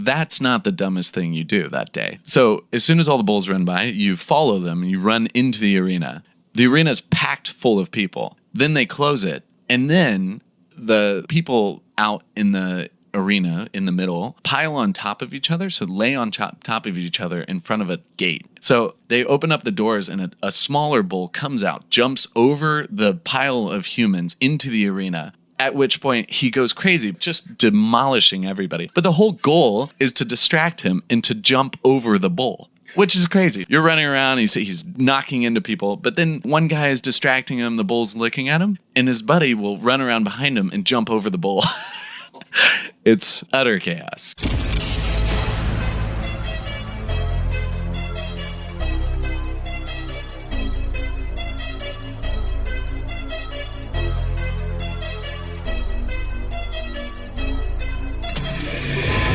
that's not the dumbest thing you do that day. So as soon as all the bulls run by, you follow them and you run into the arena. The arena is packed full of people. Then they close it. And then the people out in the arena in the middle pile on top of each other, so lay on top of each other in front of a gate. So they open up the doors and a smaller bull comes out, jumps over the pile of humans into the arena, at which point he goes crazy, just demolishing everybody. But the whole goal is to distract him and to jump over the bull, which is crazy. You're running around, he's knocking into people, but then one guy is distracting him, the bull's looking at him, and his buddy will run around behind him and jump over the bull. It's utter chaos.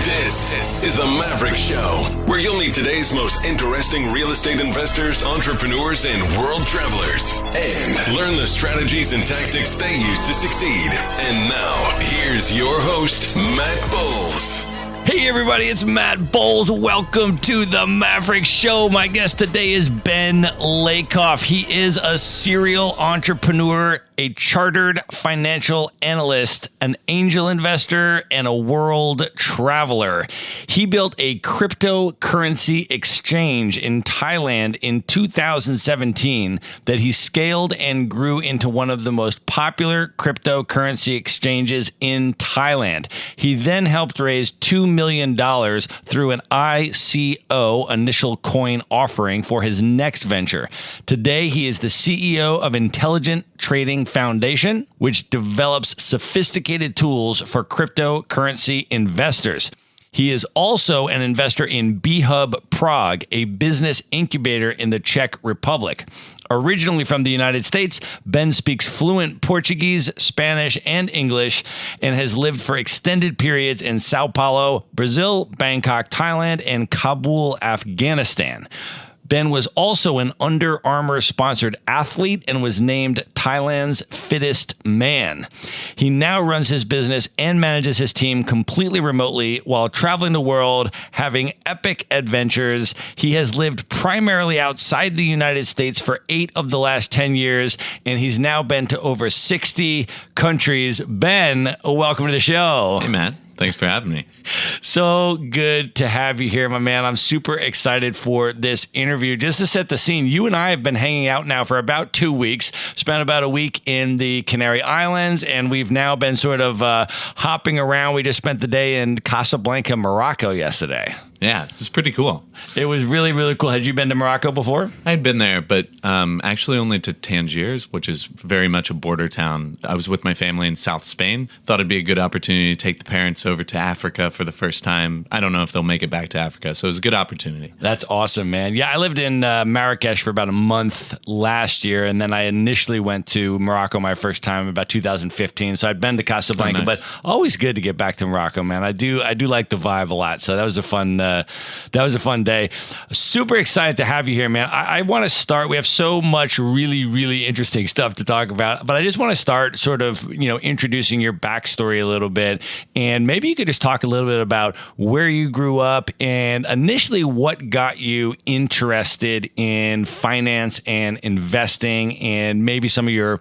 This is the Maverick Show, where you'll meet today's most interesting real estate investors, entrepreneurs, and world travelers, and learn the strategies and tactics they use to succeed. And now, here's your host, Matt Bowles. Hey everybody, it's Matt Bowles. Welcome to the Maverick Show. My guest today is Ben Lakoff. He is a serial entrepreneur, a chartered financial analyst, an angel investor, and a world traveler. He built a cryptocurrency exchange in Thailand in 2017 that he scaled and grew into one of the most popular cryptocurrency exchanges in Thailand. He then helped raise $2 million through an ICO, initial coin offering, for his next venture. Today, he is the CEO of Intelligent Trading Foundation, which develops sophisticated tools for cryptocurrency investors. He is also an investor in B-Hub Prague, a business incubator in the Czech Republic. Originally from the United States, Ben speaks fluent Portuguese, Spanish, and English, and has lived for extended periods in Sao Paulo, Brazil, Bangkok, Thailand, and Kabul, Afghanistan. Ben was also an Under Armour-sponsored athlete and was named Thailand's fittest man. He now runs his business and manages his team completely remotely while traveling the world, having epic adventures. He has lived primarily outside the United States for 8 of the last 10 years, and he's now been to over 60 countries. Ben, welcome to the show. Hey, man. Thanks for having me. So good to have you here, my man. I'm super excited for this interview. Just to set the scene, you and I have been hanging out now for about 2 weeks, spent about a week in the Canary Islands, and we've now been sort of hopping around. We just spent the day in Casablanca, Morocco yesterday. Yeah, it's pretty cool. It was really, really cool. Had you been to Morocco before? I'd been there, but actually only to Tangiers, which is very much a border town. I was with my family in South Spain. Thought it'd be a good opportunity to take the parents over to Africa for the first time. I don't know if they'll make it back to Africa, so it was a good opportunity. That's awesome, man. Yeah, I lived in Marrakesh for about a month last year, and then I initially went to Morocco my first time about 2015. So I'd been to Casablanca, nice. But always good to get back to Morocco, man. I do like the vibe a lot. So that was a fun day. Super excited to have you here, man. I want to start. We have so much really, really interesting stuff to talk about, but I just want to start sort of, introducing your backstory a little bit. And maybe you could just talk a little bit about where you grew up and initially what got you interested in finance and investing, and maybe some of your,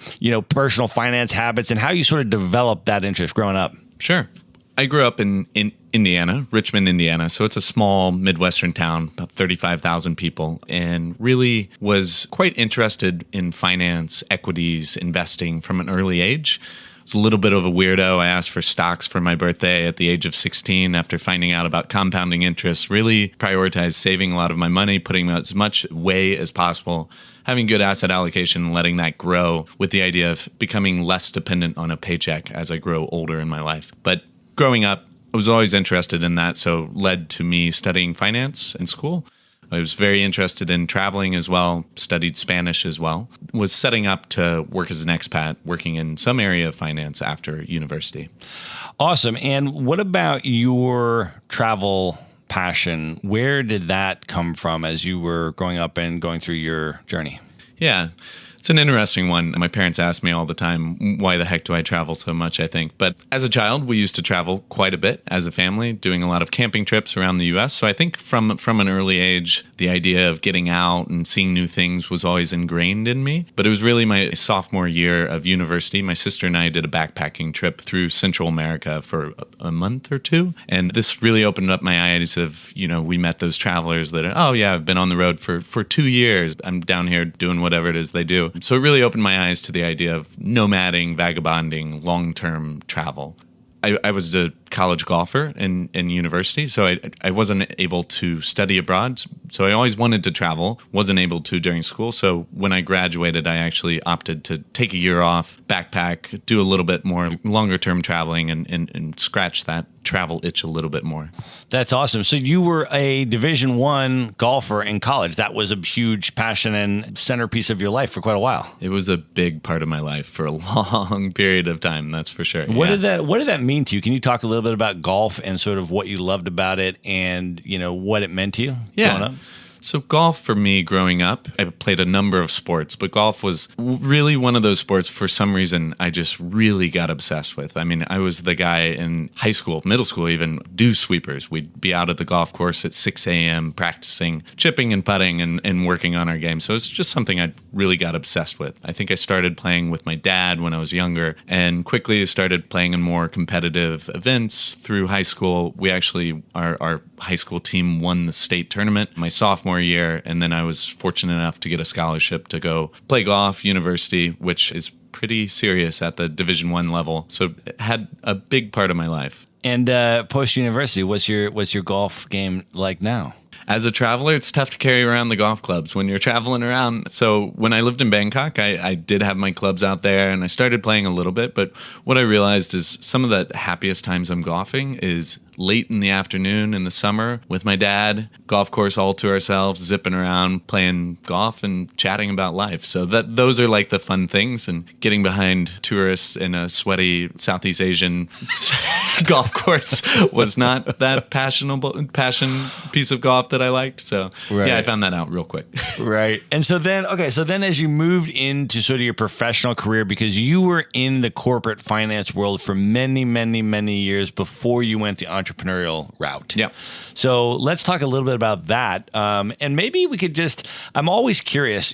personal finance habits and how you sort of developed that interest growing up. Sure. I grew up in Indiana, Richmond, Indiana. So it's a small Midwestern town, about 35,000 people, and really was quite interested in finance, equities, investing from an early age. I was a little bit of a weirdo. I asked for stocks for my birthday at the age of 16 after finding out about compounding interest. Really prioritized saving a lot of my money, putting as much away as possible, having good asset allocation and letting that grow with the idea of becoming less dependent on a paycheck as I grow older in my life. But growing up, I was always interested in that, so led to me studying finance in school. I was very interested in traveling as well, studied Spanish as well, was setting up to work as an expat, working in some area of finance after university. Awesome. And what about your travel passion? Where did that come from as you were growing up and going through your journey? Yeah. It's an interesting one. My parents ask me all the time, why the heck do I travel so much, I think. But as a child, we used to travel quite a bit as a family, doing a lot of camping trips around the U.S. So I think from an early age, the idea of getting out and seeing new things was always ingrained in me. But it was really my sophomore year of university. My sister and I did a backpacking trip through Central America for a month or two. And this really opened up my eyes of, we met those travelers that, oh yeah, I've been on the road for 2 years. I'm down here doing whatever it is they do. So it really opened my eyes to the idea of nomading, vagabonding, long-term travel. I was a college golfer in university, so I wasn't able to study abroad. So I always wanted to travel, wasn't able to during school. So when I graduated, I actually opted to take a year off, backpack, do a little bit more longer-term traveling and scratch that travel itch a little bit more. That's awesome. So you were a Division I golfer in college. That was a huge passion and centerpiece of your life for quite a while. It was a big part of my life for a long period of time, that's for sure. What did that mean to you? Can you talk a little bit about golf and sort of what you loved about it and, what it meant to you growing up? So golf for me growing up, I played a number of sports, but golf was really one of those sports for some reason I just really got obsessed with. I mean, I was the guy in high school, middle school even, do sweepers. We'd be out at the golf course at 6 a.m. practicing chipping and putting and working on our game. So it's just something I really got obsessed with. I think I started playing with my dad when I was younger and quickly started playing in more competitive events through high school. We actually, our high school team won the state tournament my sophomore year, and then I was fortunate enough to get a scholarship to go play golf university, which is pretty serious at the Division I level. So it had a big part of my life. And post university, what's your golf game like now? As a traveler, it's tough to carry around the golf clubs when you're traveling around. So when I lived in Bangkok, I did have my clubs out there and I started playing a little bit. But what I realized is some of the happiest times I'm golfing is late in the afternoon in the summer with my dad, golf course all to ourselves, zipping around, playing golf and chatting about life. So those are like the fun things, and getting behind tourists in a sweaty Southeast Asian golf course was not that passion piece of golf that I liked. So yeah, I found that out real quick. Right. And so then as you moved into sort of your professional career, because you were in the corporate finance world for many, many, many years before you went the entrepreneurial route. Yeah. So let's talk a little bit about that. And maybe we could I'm always curious,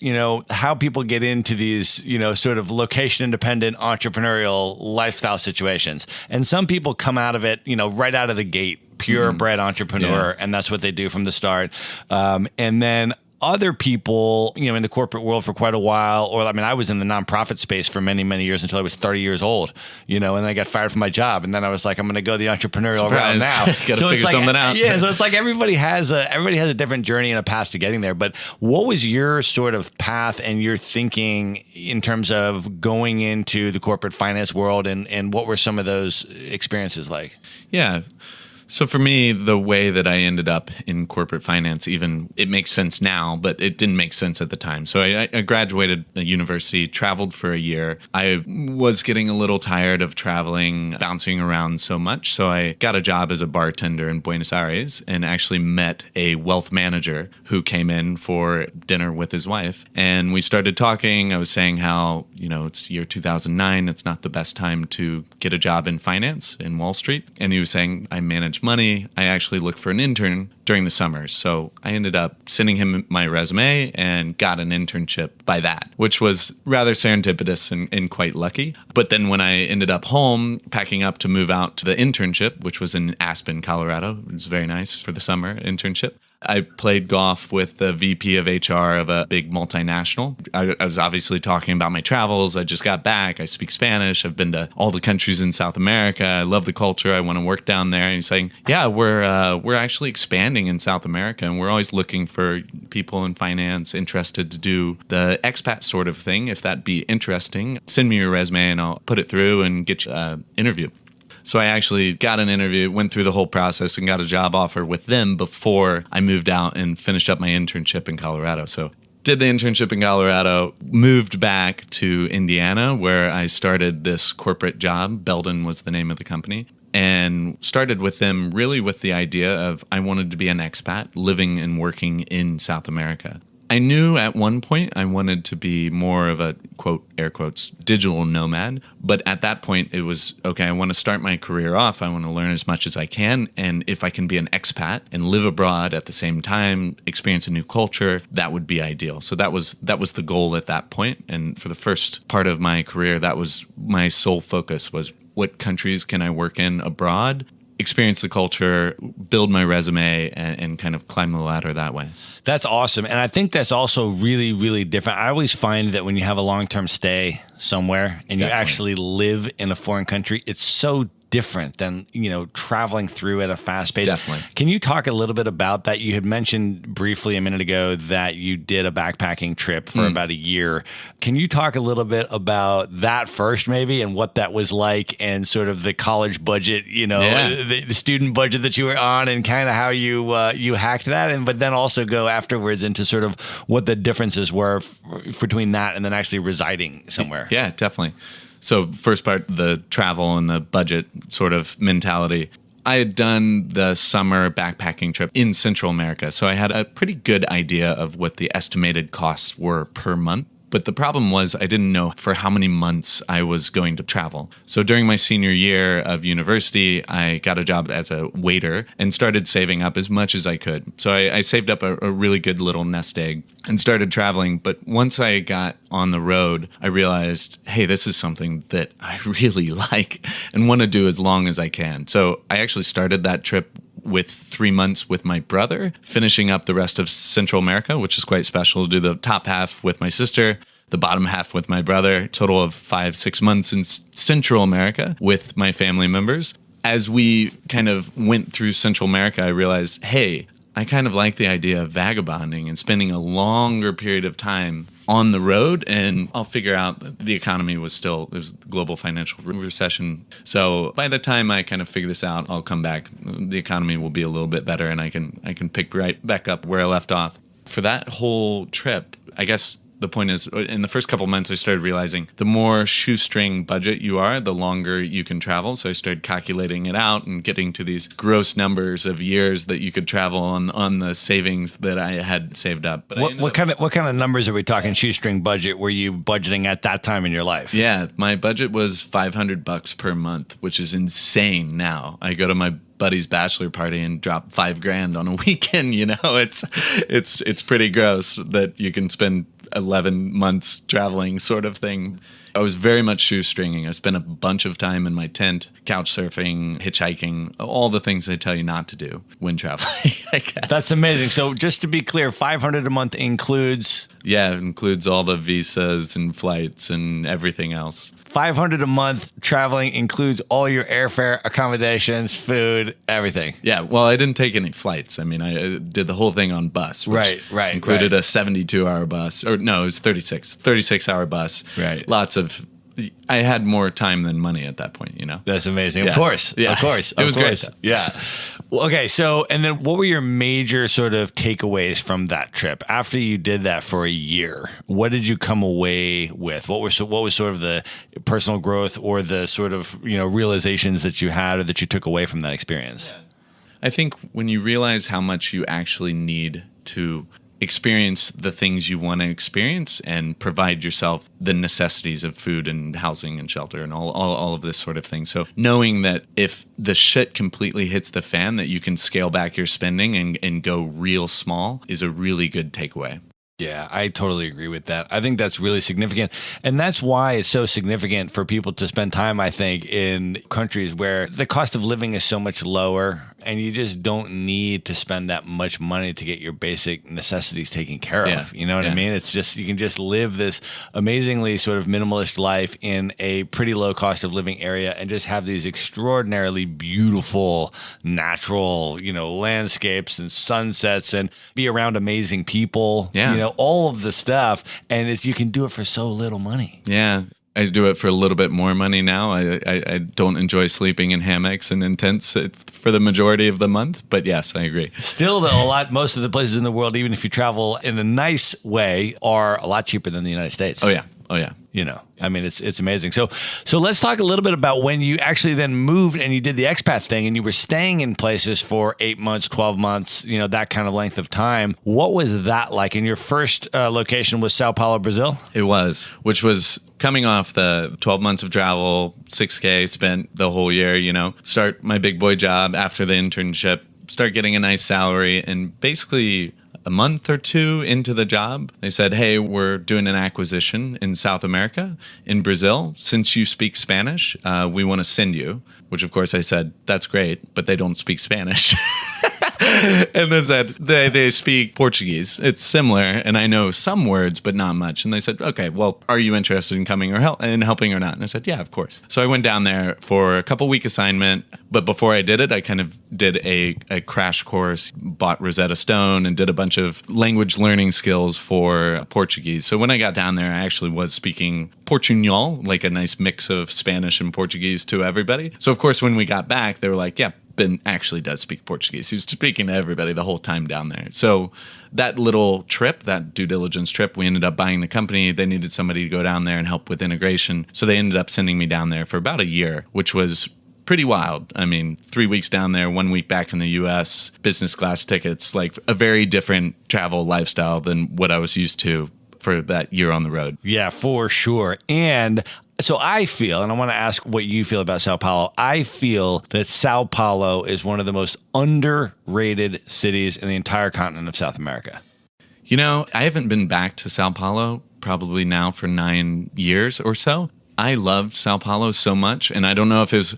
how people get into these, sort of location independent entrepreneurial lifestyle situations. And some people come out of it, right out of the gate, purebred entrepreneur, and that's what they do from the start. And then other people, in the corporate world for quite a while, I was in the nonprofit space for many, many years until I was 30 years old, and then I got fired from my job. And then I was like, I'm going to go the entrepreneurial route now. Got to figure something out. Yeah. So it's like everybody has a different journey and a path to getting there. But what was your sort of path and your thinking in terms of going into the corporate finance world, and what were some of those experiences like? Yeah. So for me, the way that I ended up in corporate finance, even it makes sense now, but it didn't make sense at the time. So I graduated university, traveled for a year. I was getting a little tired of traveling, bouncing around so much. So I got a job as a bartender in Buenos Aires and actually met a wealth manager who came in for dinner with his wife. And we started talking. I was saying how, it's year 2009. It's not the best time to get a job in finance in Wall Street. And he was saying, I manage money. I actually look for an intern during the summers. So I ended up sending him my resume and got an internship by that, which was rather serendipitous and quite lucky. But then when I ended up home, packing up to move out to the internship, which was in Aspen, Colorado, it was very nice for the summer internship. I played golf with the VP of HR of a big multinational. I was obviously talking about my travels. I just got back. I speak Spanish. I've been to all the countries in South America. I love the culture. I want to work down there. And he's saying, yeah, we're actually expanding in South America, and we're always looking for people in finance interested to do the expat sort of thing. If that'd be interesting, send me your resume and I'll put it through and get you an interview. So I actually got an interview, went through the whole process, and got a job offer with them before I moved out and finished up my internship in Colorado. So did the internship in Colorado, moved back to Indiana, where I started this corporate job. Belden was the name of the company. And started with them really with the idea of I wanted to be an expat living and working in South America. I knew at one point I wanted to be more of a, quote, air quotes, digital nomad. But at that point, it was, okay, I want to start my career off. I want to learn as much as I can. And if I can be an expat and live abroad at the same time, experience a new culture, that would be ideal. So that was the goal at that point. And for the first part of my career, that was my sole focus, was what countries can I work in abroad, experience the culture, build my resume, and kind of climb the ladder that way. That's awesome. And I think that's also really, really different. I always find that when you have a long-term stay somewhere and you actually live in a foreign country, it's so different than, traveling through at a fast pace. Definitely. Can you talk a little bit about that? You had mentioned briefly a minute ago that you did a backpacking trip for about a year. Can you talk a little bit about that first, maybe, and what that was like, and sort of the college budget, the student budget that you were on, and kind of how you hacked that, but then also go afterwards into sort of what the differences were between that and then actually residing somewhere? Yeah, definitely. So first part, the travel and the budget sort of mentality. I had done the summer backpacking trip in Central America, so I had a pretty good idea of what the estimated costs were per month. But the problem was I didn't know for how many months I was going to travel. So during my senior year of university, I got a job as a waiter and started saving up as much as I could. So I saved up a really good little nest egg and started traveling. But once I got on the road, I realized, hey, this is something that I really like and want to do as long as I can. So I actually started that trip with 3 months with my brother, finishing up the rest of Central America, which is quite special. To do the top half with my sister, the bottom half with my brother, total of 5-6 months in Central America with my family members. As we kind of went through Central America, I realized, hey, I kind of like the idea of vagabonding and spending a longer period of time on the road, and I'll figure out that the economy was it was the global financial recession. So by the time I kind of figure this out, I'll come back. The economy will be a little bit better, and I can pick right back up where I left off. For that whole trip, I guess the point is, in the first couple months, I started realizing the more shoestring budget you are, the longer you can travel. So I started calculating it out and getting to these gross numbers of years that you could travel on the savings that I had saved up. But what kind of numbers are we talking? Shoestring budget were you budgeting at that time in your life? Yeah, my budget was $500 per month, which is insane now. I go to my buddy's bachelor party and drop $5,000 on a weekend. It's pretty gross that you can spend 11 months traveling sort of thing. I was very much shoestringing. I spent a bunch of time in my tent, couch surfing, hitchhiking, all the things they tell you not to do when traveling, I guess. That's amazing. So just to be clear, $500 a month includes? Yeah, it includes all the visas and flights and everything else. $500 a month traveling includes all your airfare, accommodations, food, everything. Yeah, well, I didn't take any flights. I mean, I did the whole thing on bus, which included a 72-hour bus. Or no, it was 36-hour bus. Right. I had more time than money at that point, That's amazing. Yeah. Of course. Yeah. Of course. It was great. Yeah. Well, okay. So, and then what were your major sort of takeaways from that trip? After you did that for a year, what did you come away with? What was sort of the personal growth or the sort of, realizations that you had or that you took away from that experience? I think when you realize how much you actually need to experience the things you want to experience and provide yourself the necessities of food and housing and shelter and all of this sort of thing. So knowing that if the shit completely hits the fan, that you can scale back your spending and go real small is a really good takeaway. Yeah, I totally agree with that. I think that's really significant. And that's why it's so significant for people to spend time, I think, in countries where the cost of living is so much lower and you just don't need to spend that much money to get your basic necessities taken care of. You know what I mean? It's just, you can just live this amazingly sort of minimalist life in a pretty low cost of living area and just have these extraordinarily beautiful natural, landscapes and sunsets and be around amazing people, all of the stuff. And you can do it for so little money. Yeah. I do it for a little bit more money now. I don't enjoy sleeping in hammocks and in tents for the majority of the month, but yes, I agree. Still, though, most of the places in the world, even if you travel in a nice way, are a lot cheaper than the United States. Oh yeah. I mean, it's amazing. So let's talk a little bit about when you actually then moved and you did the expat thing and you were staying in places for 8 months, 12 months, that kind of length of time. What was that like? And your first location was Sao Paulo, Brazil? It was, which was coming off the 12 months of travel, 6K spent the whole year, start my big boy job after the internship, start getting a nice salary, and basically a month or two into the job, they said, hey, we're doing an acquisition in South America, in Brazil. Since you speak Spanish, we want to send you, which of course I said, that's great, but they don't speak Spanish. And they said, they speak Portuguese. It's similar, and I know some words, but not much. And they said, okay, well, are you interested in coming or helping or not? And I said, yeah, of course. So I went down there for a couple-week assignment, but before I did it, I kind of did a crash course, bought Rosetta Stone, and did a bunch of language learning skills for Portuguese. So when I got down there, I actually was speaking Portuñol, like a nice mix of Spanish and Portuguese to everybody. So of course, when we got back, they were like, yeah, Ben actually does speak Portuguese. He was speaking to everybody the whole time down there. So that little trip, that due diligence trip, we ended up buying the company. They needed somebody to go down there and help with integration. So they ended up sending me down there for about a year, which was pretty wild. I mean, 3 weeks down there, 1 week back in the US, business class tickets, like a very different travel lifestyle than what I was used to for that year on the road. Yeah, for sure. And so I feel, and I want to ask what you feel about Sao Paulo. I feel that Sao Paulo is one of the most underrated cities in the entire continent of South America. I haven't been back to Sao Paulo probably now for 9 years or so. I loved Sao Paulo so much, and I don't know if it was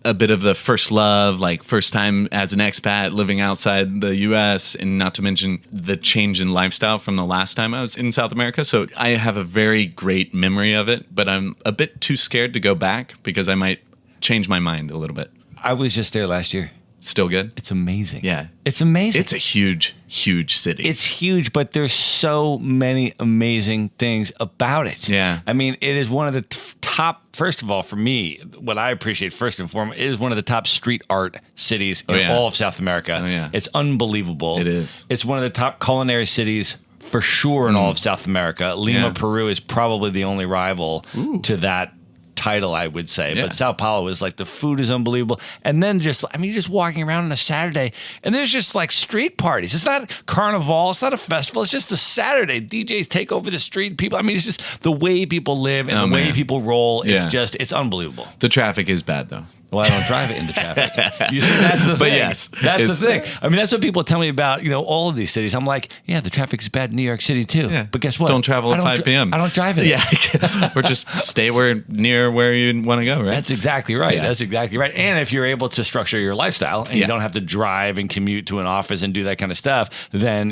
a bit of the first love, like first time as an expat living outside the US, and not to mention the change in lifestyle from the last time I was in South America. So I have a very great memory of it, but I'm a bit too scared to go back because I might change my mind a little bit. I was just there last year. Still good? It's amazing. Yeah. It's amazing. It's a huge, huge city. It's huge, but there's so many amazing things about it. Yeah. I mean, it is one of the top, first of all, for me, what I appreciate first and foremost, it is one of the top street art cities in all of South America. Oh, yeah. It's unbelievable. It is. It's one of the top culinary cities for sure in all of South America. Lima, Peru is probably the only rival to that title, I would say. But Sao Paulo is like, the food is unbelievable. And then just, you're just walking around on a Saturday and there's just like street parties. It's not carnival. It's not a festival. It's just a Saturday. DJs take over the street. People, it's just the way people live and the way people roll. It's just, it's unbelievable. The traffic is bad though. Well, I don't drive it into traffic. You see, that's the thing. But yes, that's the thing. That's what people tell me about, all of these cities. I'm like, yeah, the traffic's bad in New York City too. Yeah. But guess what? Don't travel at 5 p.m. I don't drive it. Yeah. Or just stay near where you want to go, right? That's exactly right. Yeah. That's exactly right. And if you're able to structure your lifestyle and you don't have to drive and commute to an office and do that kind of stuff, then,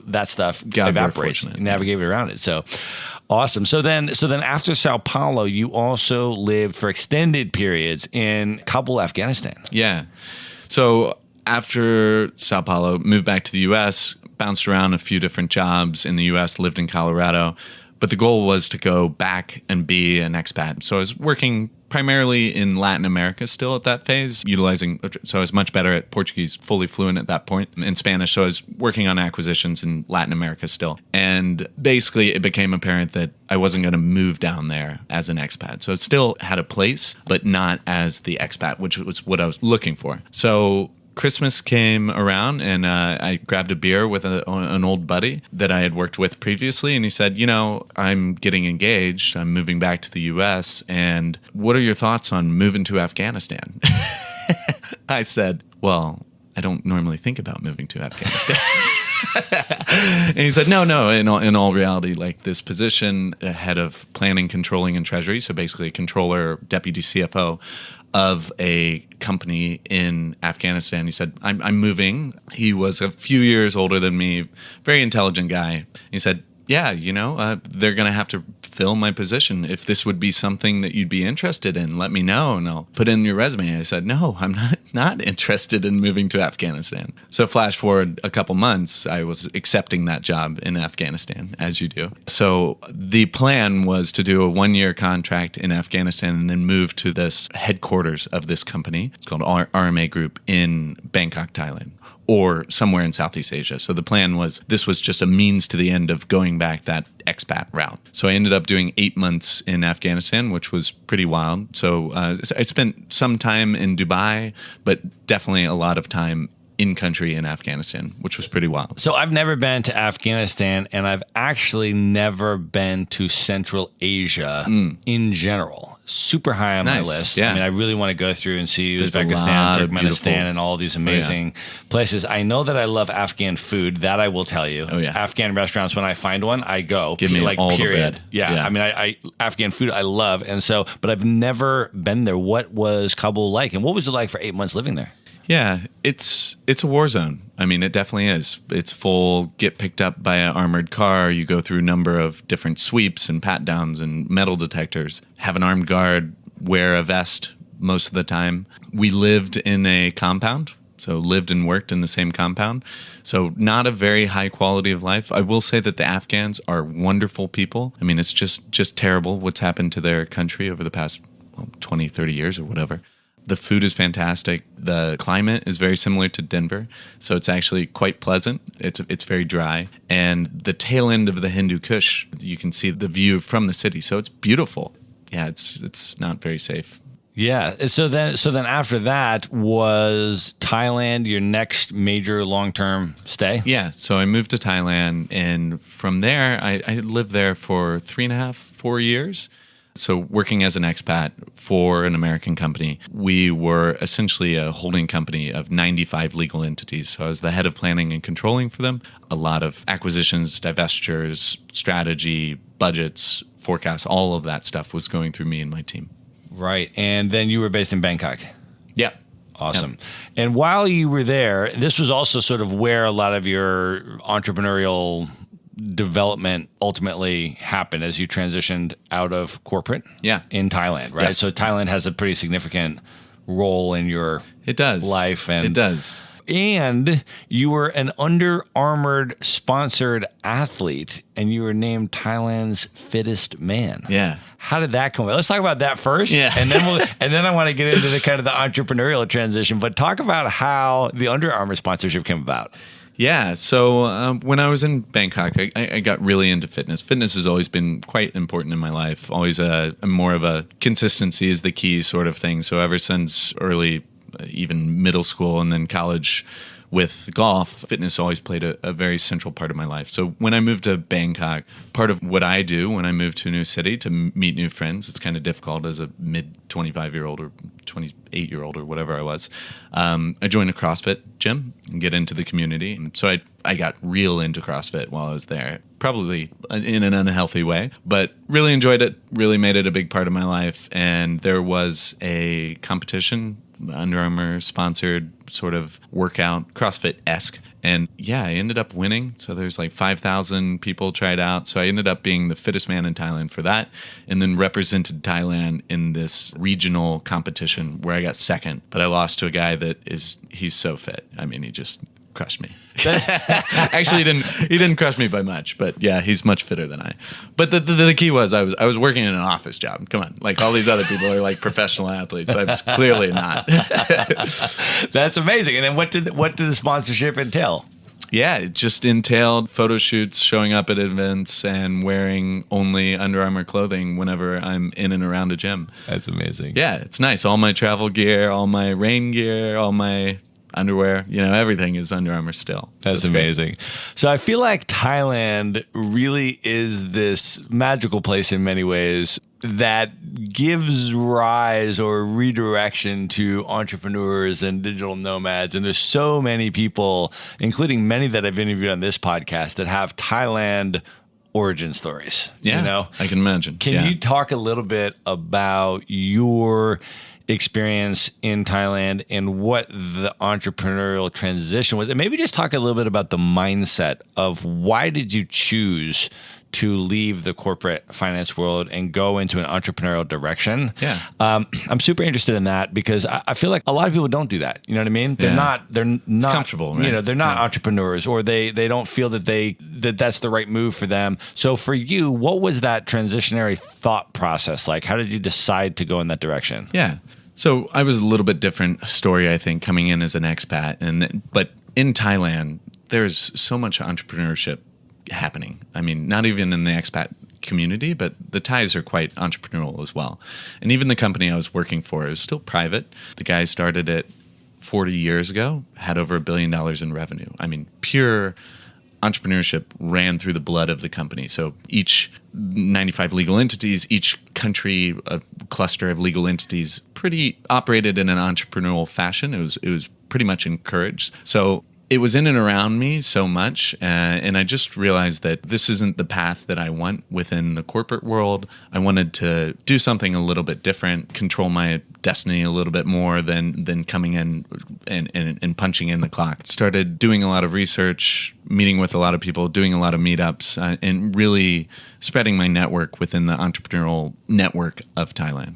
that stuff evaporates. You navigate around it. So awesome. So then after Sao Paulo, you also lived for extended periods in Kabul, Afghanistan. Yeah. So after Sao Paulo, moved back to the U.S., bounced around a few different jobs in the U.S., lived in Colorado. But the goal was to go back and be an expat. So I was working primarily in Latin America still at that phase, so I was much better at Portuguese, fully fluent at that point, in Spanish. So I was working on acquisitions in Latin America still. And basically it became apparent that I wasn't going to move down there as an expat. So it still had a place, but not as the expat, which was what I was looking for. So Christmas came around and I grabbed a beer with an old buddy that I had worked with previously. And he said, I'm getting engaged. I'm moving back to the U.S. And what are your thoughts on moving to Afghanistan? I said, well, I don't normally think about moving to Afghanistan. And he said, no, in all reality, like this position, head of planning, controlling, and treasury, so basically a controller, deputy CFO of a company in Afghanistan. He said, I'm moving. He was a few years older than me, very intelligent guy. He said, yeah, they're going to have to fill my position. If this would be something that you'd be interested in, let me know and I'll put in your resume. I said, no, I'm not interested in moving to Afghanistan. So flash forward a couple months, I was accepting that job in Afghanistan, as you do. So the plan was to do a 1-year contract in Afghanistan and then move to this headquarters of this company. It's called RMA Group in Bangkok, Thailand. or somewhere in Southeast Asia. So the plan was this was just a means to the end of going back that expat route. So I ended up doing 8 months in Afghanistan, which was pretty wild. So I spent some time in Dubai, but definitely a lot of time in country in Afghanistan, which was pretty wild. So I've never been to Afghanistan, and I've actually never been to Central Asia in general. Super high on my list. Yeah. I mean, I really want to go through and see There's a Uzbekistan, lot of Turkmenistan, beautiful- and all these amazing places. I know that I love Afghan food. That I will tell you. Oh, yeah. Afghan restaurants, when I find one, I go. Give me all the period. bread. Yeah. Yeah. I mean, I Afghan food I love, and so, but I've never been there. What was Kabul like, and what was it like for 8 months living there? Yeah, it's a war zone. I mean, it definitely is. It's full, get picked up by an armored car, you go through a number of different sweeps and pat downs and metal detectors, have an armed guard, wear a vest most of the time. We lived in a compound, so lived and worked in the same compound. So not a very high quality of life. I will say that the Afghans are wonderful people. I mean, it's just terrible what's happened to their country over the past 20, 30 years or whatever. The food is fantastic. The climate is very similar to Denver, so it's actually quite pleasant. It's very dry. And the tail end of the Hindu Kush, you can see the view from the city, so it's beautiful. Yeah, it's not very safe. Yeah. So then after that was Thailand your next major long-term stay? Yeah, so I moved to Thailand, and from there, I lived there for 3.5, 4 years. So working as an expat for an American company, we were essentially a holding company of 95 legal entities. So I was the head of planning and controlling for them. A lot of acquisitions, divestitures, strategy, budgets, forecasts, all of that stuff was going through me and my team. Right. And then you were based in Bangkok. Yeah. Awesome. And while you were there, this was also sort of where a lot of your entrepreneurial development ultimately happened as you transitioned out of corporate in Thailand, right? Yes. So Thailand has a pretty significant role in your life. And It does. And you were an Under Armour sponsored athlete, and you were named Thailand's fittest man. Yeah. How did that come about? Let's talk about that first. Yeah. And then I want to get into the kind of the entrepreneurial transition, but talk about how the Under Armour sponsorship came about. Yeah. So when I was in Bangkok, I got really into fitness. Fitness has always been quite important in my life. Always more of a consistency is the key sort of thing. So ever since early, even middle school and then college with golf, fitness always played a very central part of my life. So when I moved to Bangkok, part of what I do when I move to a new city to meet new friends, it's kind of difficult as a mid-25-year-old or 28-year-old or whatever I was. I joined a CrossFit gym and get into the community. And so I got real into CrossFit while I was there, probably in an unhealthy way, but really enjoyed it, really made it a big part of my life. And there was a competition, Under Armour sponsored sort of workout, CrossFit-esque. And yeah, I ended up winning. So there's like 5,000 people tried out. So I ended up being the fittest man in Thailand for that, and then represented Thailand in this regional competition where I got second. But I lost to a guy he's so fit. I mean, he just crushed me. Actually, he didn't crush me by much, but yeah, he's much fitter than I. But the key was I was working in an office job. Come on, like all these other people are like professional athletes. I was clearly not. That's amazing. And then what did the sponsorship entail? Yeah, it just entailed photo shoots, showing up at events, and wearing only Under Armour clothing whenever I'm in and around a gym. That's amazing. Yeah, it's nice. All my travel gear, all my rain gear, all my underwear, everything is Under Armour still. So That's amazing. So I feel like Thailand really is this magical place in many ways that gives rise or redirection to entrepreneurs and digital nomads. And there's so many people, including many that I've interviewed on this podcast, that have Thailand origin stories. Yeah, I can imagine. Can you talk a little bit about your experience in Thailand and what the entrepreneurial transition was? And maybe just talk a little bit about the mindset of why did you choose to leave the corporate finance world and go into an entrepreneurial direction? Yeah. I'm super interested in that because I feel like a lot of people don't do that. You know what I mean? They're not It's comfortable, right? They're not entrepreneurs, or they don't feel that that's the right move for them. So for you, what was that transitionary thought process like? How did you decide to go in that direction? Yeah. So I was a little bit different story, I think, coming in as an expat, but in Thailand, there's so much entrepreneurship happening. I mean, not even in the expat community, but the Thais are quite entrepreneurial as well. And even the company I was working for is still private. The guy started it 40 years ago, had over $1 billion in revenue. I mean, pure entrepreneurship ran through the blood of the company. So each 95 legal entities, each country, a cluster of legal entities, pretty operated in an entrepreneurial fashion. It was pretty much encouraged. So it was in and around me so much, and I just realized that this isn't the path that I want within the corporate world. I wanted to do something a little bit different, control my destiny a little bit more than coming in and punching in the clock. Started doing a lot of research, meeting with a lot of people, doing a lot of meetups, and really spreading my network within the entrepreneurial network of Thailand.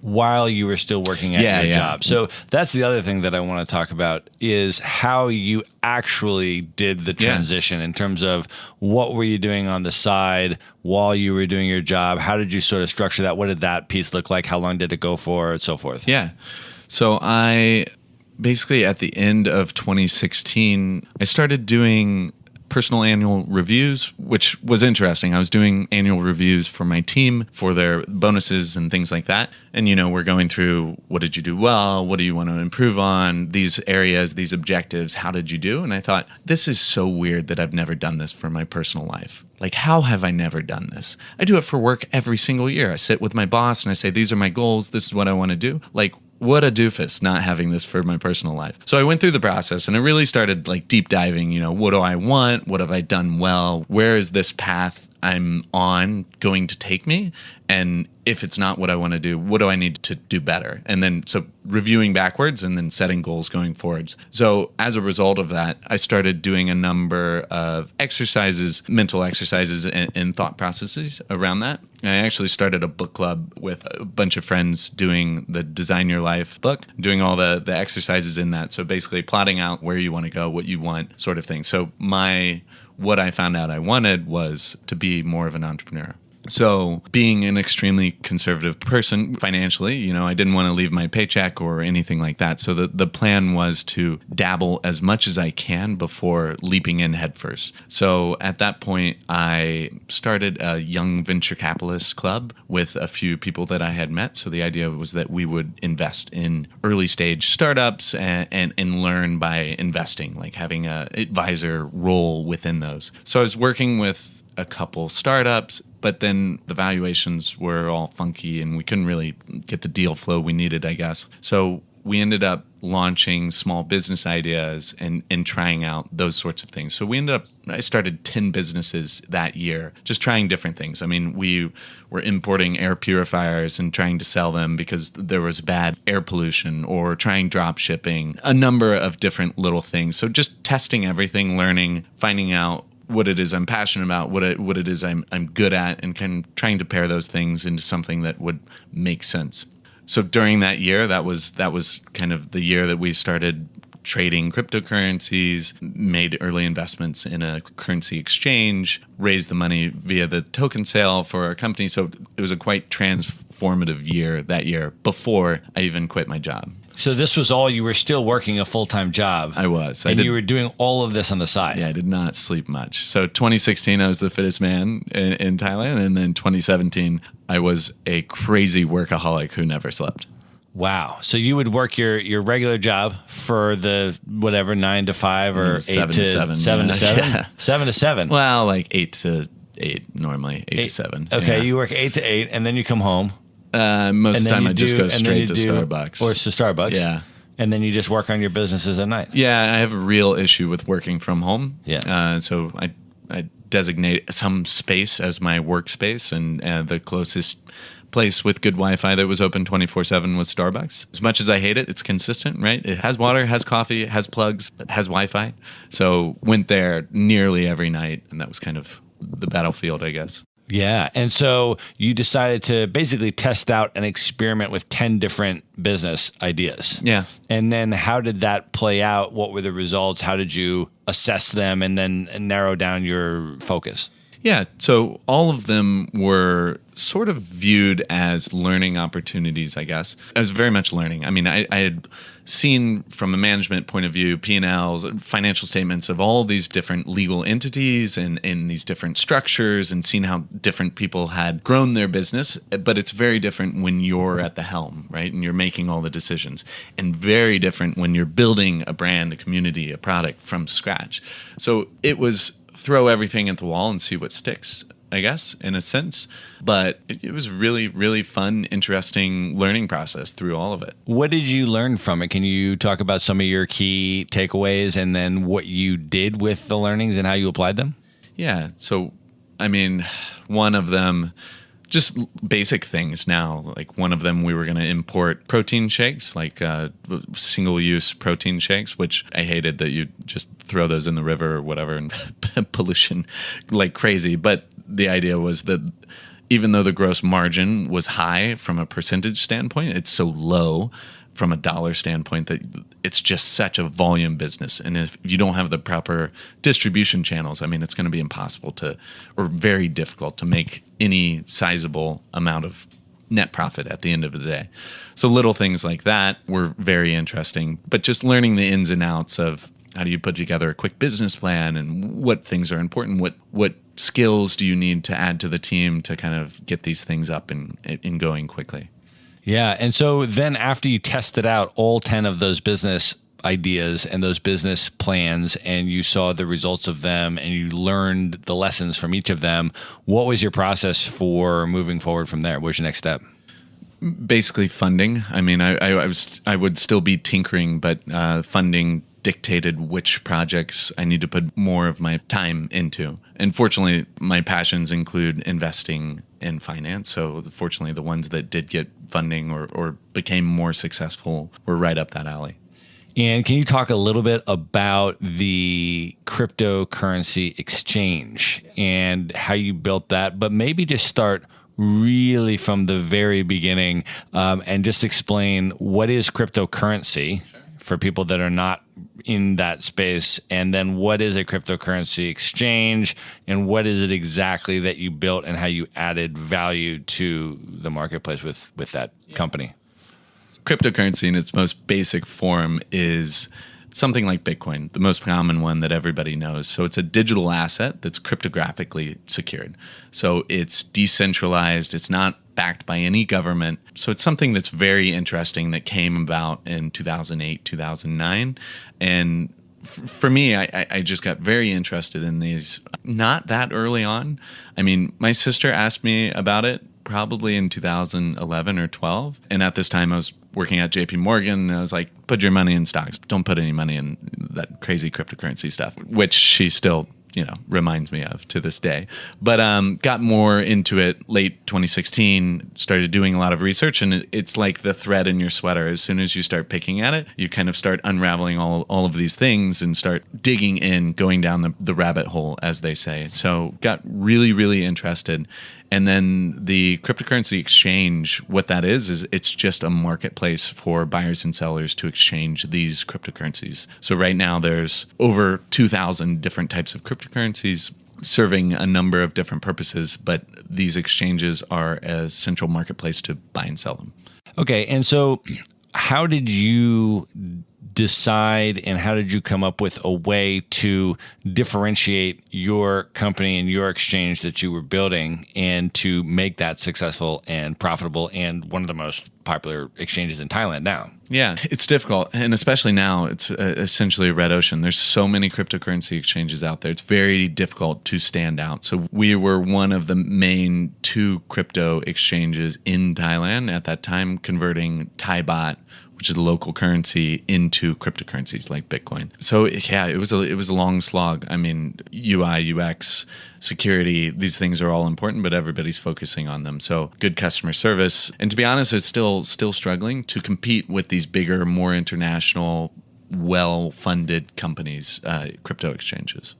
While you were still working at your job. So that's the other thing that I want to talk about is how you actually did the transition in terms of what were you doing on the side while you were doing your job? How did you sort of structure that? What did that piece look like? How long did it go for, and so forth? Yeah. So I basically at the end of 2016, I started doing personal annual reviews, which was interesting. I was doing annual reviews for my team for their bonuses and things like that. And, we're going through, what did you do well? What do you want to improve on? These areas, these objectives, how did you do? And I thought, this is so weird that I've never done this for my personal life. Like, how have I never done this? I do it for work every single year. I sit with my boss and I say, these are my goals. This is what I want to do. Like, what a doofus not having this for my personal life. So I went through the process and I really started like deep diving, what do I want? What have I done well? Where is this path I'm on going to take me? And if it's not what I want to do, what do I need to do better? And then so reviewing backwards and then setting goals going forwards. So as a result of that, I started doing a number of exercises, mental exercises and thought processes around that. I actually started a book club with a bunch of friends doing the Design Your Life book, doing all the exercises in that. So basically plotting out where you want to go, what you want, sort of thing. So what I found out I wanted was to be more of an entrepreneur. So being an extremely conservative person financially, I didn't want to leave my paycheck or anything like that. So the plan was to dabble as much as I can before leaping in headfirst. So at that point, I started a young venture capitalist club with a few people that I had met. So the idea was that we would invest in early stage startups and learn by investing, like having an advisor role within those. So I was working with a couple startups, but then the valuations were all funky and we couldn't really get the deal flow we needed, I guess. So we ended up launching small business ideas and trying out those sorts of things. So I started 10 businesses that year, just trying different things. I mean, we were importing air purifiers and trying to sell them because there was bad air pollution, or trying drop shipping, a number of different little things. So just testing everything, learning, finding out what it is I'm passionate about, what it is I'm good at, and kind of trying to pair those things into something that would make sense. So during that year, that was kind of the year that we started trading cryptocurrencies, made early investments in a currency exchange, raised the money via the token sale for our company. So it was a quite transformative year that year before I even quit my job. So this was all, you were still working a full-time job. I was. And you were doing all of this on the side. Yeah, I did not sleep much. So 2016, I was the fittest man in Thailand. And then 2017, I was a crazy workaholic who never slept. Wow. So you would work your regular job for the whatever, 9 to 5 or 8 to 7? 7 to 7? Yeah. 7 to 7. Well, like 8 to 8 normally, 8 to 7. Okay, yeah. You work 8 to 8 and then you come home. Most of the time I just go straight to Starbucks. Or to Starbucks. Yeah. And then you just work on your businesses at night. Yeah, I have a real issue with working from home. Yeah. So I designate some space as my workspace, and the closest place with good Wi-Fi that was open 24/7 was Starbucks. As much as I hate it, it's consistent, right? It has water, has coffee, it has plugs, it has Wi-Fi. So went there nearly every night, and that was kind of the battlefield, I guess. Yeah. And so you decided to basically test out an experiment with 10 different business ideas. Yeah. And then how did that play out? What were the results? How did you assess them and then narrow down your focus? Yeah, so all of them were sort of viewed as learning opportunities, I guess. I was very much learning. I mean, I had seen from a management point of view, P&Ls, financial statements of all these different legal entities and these different structures, and seen how different people had grown their business. But it's very different when you're at the helm, right? And you're making all the decisions. And very different when you're building a brand, a community, a product from scratch. So it was throw everything at the wall and see what sticks, I guess, in a sense. But it was really, really fun, interesting learning process through all of it. What did you learn from it? Can you talk about some of your key takeaways and then what you did with the learnings and how you applied them? Yeah. So, I mean, one of them, just basic things now. Like one of them, we were going to import protein shakes, like single-use protein shakes, which I hated that you just throw those in the river or whatever and pollution like crazy. But the idea was that even though the gross margin was high from a percentage standpoint, it's so low from a dollar standpoint that it's just such a volume business. And if you don't have the proper distribution channels, I mean, it's going to be impossible to, or very difficult to make any sizable amount of net profit at the end of the day. So little things like that were very interesting, but just learning the ins and outs of how do you put together a quick business plan and what things are important, what skills do you need to add to the team to kind of get these things up and going quickly. Yeah. And so then after you tested out all 10 of those business ideas and those business plans and you saw the results of them and you learned the lessons from each of them, what was your process for moving forward from there? What was your next step? Basically funding. I mean, I would still be tinkering, but funding dictated which projects I need to put more of my time into. And fortunately, my passions include investing in finance. So fortunately, the ones that did get funding or became more successful were right up that alley. And can you talk a little bit about the cryptocurrency exchange and how you built that, but maybe just start really from the very beginning and just explain what is cryptocurrency for people that are not in that space, and then what is a cryptocurrency exchange and what is it exactly that you built and how you added value to the marketplace with that company? Cryptocurrency in its most basic form is something like Bitcoin, the most common one that everybody knows. So it's a digital asset that's cryptographically secured. So it's decentralized. It's not backed by any government. So it's something that's very interesting that came about in 2008, 2009. And for me, I just got very interested in these not that early on. I mean, my sister asked me about it probably in 2011 or 12. And at this time, I was working at JP Morgan. And I was like, put your money in stocks. Don't put any money in that crazy cryptocurrency stuff, which she still reminds me of to this day. But got more into it late 2016, started doing a lot of research, and it's like the thread in your sweater. As soon as you start picking at it, you kind of start unraveling all of these things and start digging in, going down the rabbit hole, as they say. So got really, really interested. And then the cryptocurrency exchange, what that is it's just a marketplace for buyers and sellers to exchange these cryptocurrencies. So right now there's over 2,000 different types of cryptocurrencies serving a number of different purposes, but these exchanges are a central marketplace to buy and sell them. Okay, and so how did you decide and how did you come up with a way to differentiate your company and your exchange that you were building and to make that successful and profitable and one of the most popular exchanges in Thailand now? Yeah, it's difficult. And especially now, it's essentially a red ocean. There's so many cryptocurrency exchanges out there. It's very difficult to stand out. So we were one of the main 2 crypto exchanges in Thailand at that time, converting Thai baht, which is the local currency, into cryptocurrencies like Bitcoin. So yeah, it was a long slog. I mean, UI, UX, security, these things are all important, but everybody's focusing on them. So good customer service. And to be honest, it's still struggling to compete with these bigger, more international, well-funded companies, crypto exchanges.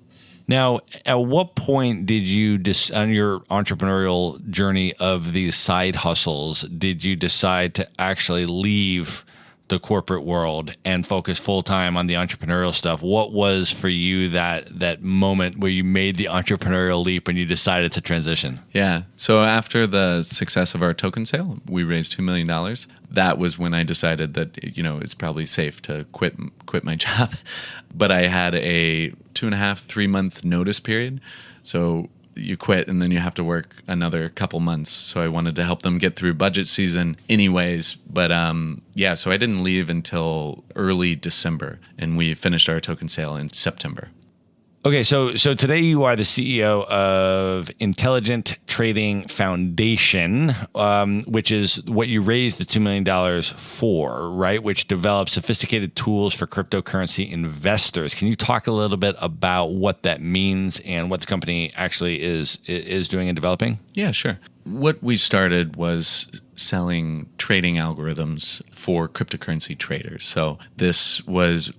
Now, at what point did you, on your entrepreneurial journey of these side hustles, did you decide to actually leave the corporate world and focus full time on the entrepreneurial stuff. What was for you that moment where you made the entrepreneurial leap and you decided to transition? Yeah. So after the success of our token sale, we raised $2 million. That was when I decided that, it's probably safe to quit my job. But I had a 2.5, 3-month notice period. So you quit and then you have to work another couple months. So I wanted to help them get through budget season anyways. But so I didn't leave until early December, and we finished our token sale in September. Okay, so today you are the CEO of Intelligent Trading Foundation, which is what you raised the $2 million for, right? Which develops sophisticated tools for cryptocurrency investors. Can you talk a little bit about what that means and what the company actually is doing and developing? Yeah, sure. What we started was selling trading algorithms for cryptocurrency traders. So